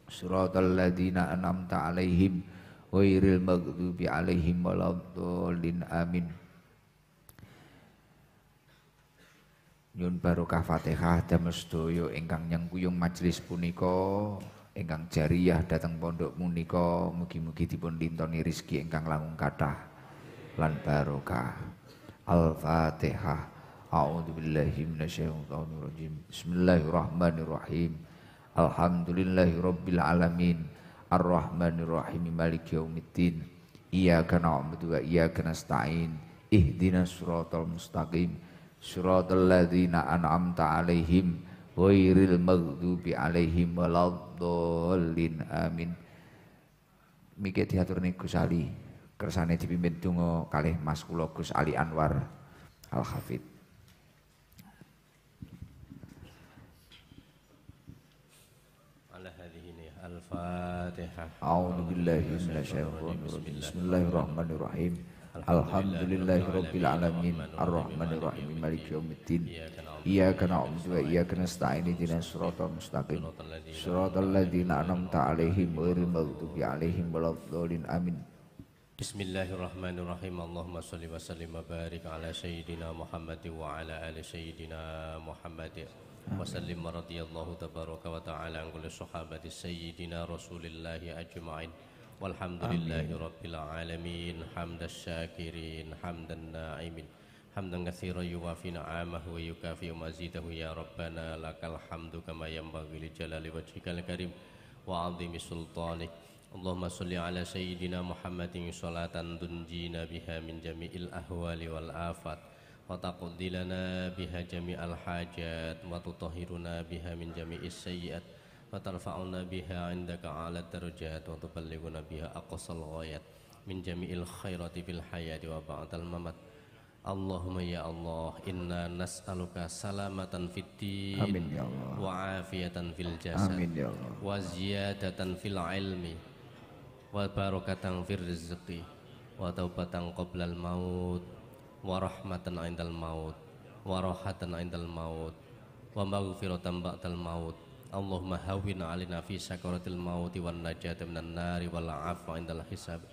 Siratal ladzina an'amta 'alaihim ghairil maghdubi 'alaihim waladdallin. Amin. Nyun barokah Fatihah damel sedaya ingkang nyengkuyung majelis punika ingkang jariyah dhateng pondok punika mugi-mugi dipun lintoni rezeki ingkang langkung kathah lan barokah. Al-Fatihah. A'udzubillahi minasyaitonirrajim. Bismillahirrahmanirrahim. Alhamdulillahirabbil alamin. Arrahmanirrahim. Maliki yaumiddin. Iyyaka na'budu wa iyyaka nasta'in. Ihdinas siratal mustaqim. Siratal ladzina an'amta 'alaihim ghairil maghdubi 'alaihim waladdallin. Amin. Miki diaturne Gus Ali, kersane dipimpin donga kalih Mas kula Gus Ali Anwar Al-Hafidz. Ala hadhihi al-Fatihah. A'udzu billahi minasyaitonir rajim. Bismillahirrahmanirrahim. Alhamdulillahirabbil alamin. Arrahmanirrahim. Maliki yaumiddin. Iyyaka na'budu wa iyyaka nasta'in. Ihdinas siratal mustaqim. Siratal ladzina an'amta 'alaihim ghairil maghdubi 'alaihim waladdallin. Amin. Bismillahirrahmanirrahim. Allahumma shalli wa sallim wa barik ala sayyidina Muhammad wa ala ali sayyidina Muhammad wa sallim wa radiyallahu tabaraka wa ta'ala an kulli sahabati sayyidina Rasulillahi ajma'in. Walhamdulillahi rabbil alamin. Hamdas syakirin, hamdan na'imin, hamdan katsiran yuwafi ni'amahu wa yukafi mazidahu. Ya Rabbana lakal hamdu kama yanbaghi li jalali wajhikal karim wa 'azimi sultanik. Allahumma sholli ala sayyidina Muhammadin sholatan tunjina biha min jami'il ahwali wal afat wa taqdi lana biha jami'al hajat wa tutahhiruna biha min jami'is sayyi'at wa tarfa'una biha 'indaka 'ala darajat wa tuballighuna biha aqsal ghayat min jami'il khairati fil hayati wa ba'dal mamat. Allahumma ya Allah, inna nas'aluka salamatan fid din. Amin ya Allah. Wa afiyatan fil jasad. Amin ya Allah. Wa ziyadatan fil ilmi wa barakatan fir rizqi wa taubatan qoblal maut wa rahmatan indal maut wa rahatan indal maut wa maghfiratan ba'dal maut. Allahumma hawwin 'alaina fi sakaratil mauti wan najata minan nari wal 'afwa indal hisab.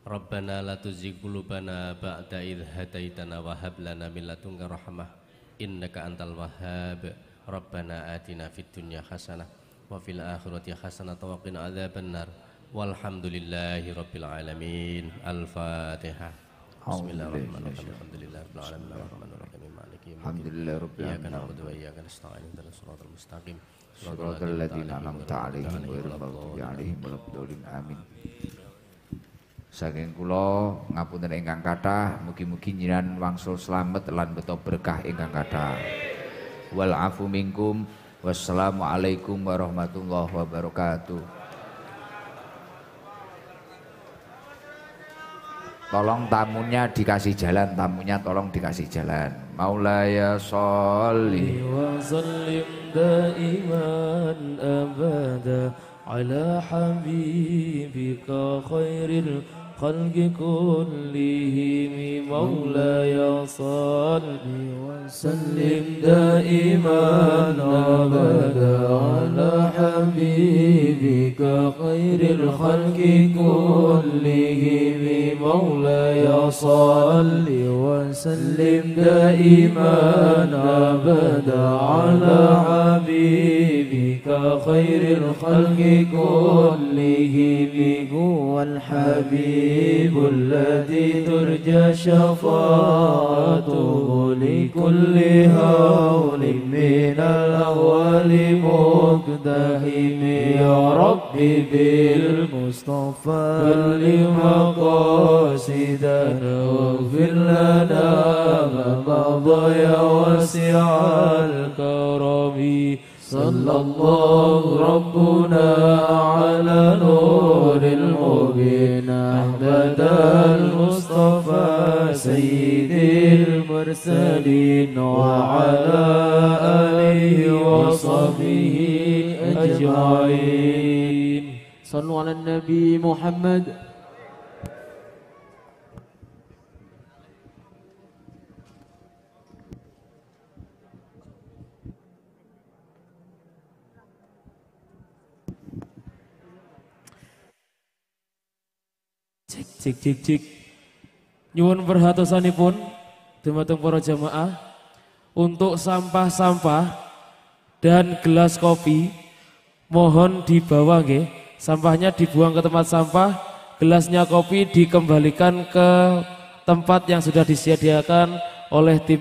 Rabbana la tuzigh qulubana ba'da idh hadaitana wa hab lana min ladunka rahmah innaka antal wahhab. Rabbana atina fid dunya hasanah wa fil akhirati hasanah wa qina adzabannar. Walhamdulillahi rabbil alamin. Al-Fatihah. Bismillahirrahmanirrahim. Alhamdulillahirabbil alamin. Arrahmanirrahim. Maliki yaumiddin. Alhamdulillahirabbil alamin. Iyyaka na'budu wa iyyaka nasta'in. Ihdinas siratal mustaqim. Siratal ladzina an'amta 'alaihim ghairil maghdubi 'alaihim waladdallin. Amin. Saking kula ngapunten ingkang kathah, mugi-mugi njenengan wangsul slamet lan beto berkah ingkang kathah. Wal afu minkum. Wassalamu alaikum warahmatullahi wabarakatuh. Tolong tamunya dikasih jalan, tamunya tolong dikasih jalan. Maulaya sholli wa sallim daiman abada ala habibika khairil khalqi kullihim. Maulaya sholli wa sallim daiman abada ala habibika khairil khalqi kullihim. مولاي صل وسلم دائما أبدا على حبيبك خير الخلق كلهم. هو الحبيب الذي ترجى شفاعته لكل هول من الأهوال مقتحم. يا ربي بالمصطفى مقاصدنا واغفر لنا ما مضى يا واسع الكرم. صلى الله ربنا على نور المبين أحمد المصطفى سيد المرسلين وعلى آله وصحبه أجمعين صلوا على النبي محمد. Cik. Nyuwun perhatosanipun dumateng para jamaah untuk sampah-sampah dan gelas kopi mohon dibawa nggih. Sampahnya dibuang ke tempat sampah, gelasnya kopi dikembalikan ke tempat yang sudah disediakan oleh tim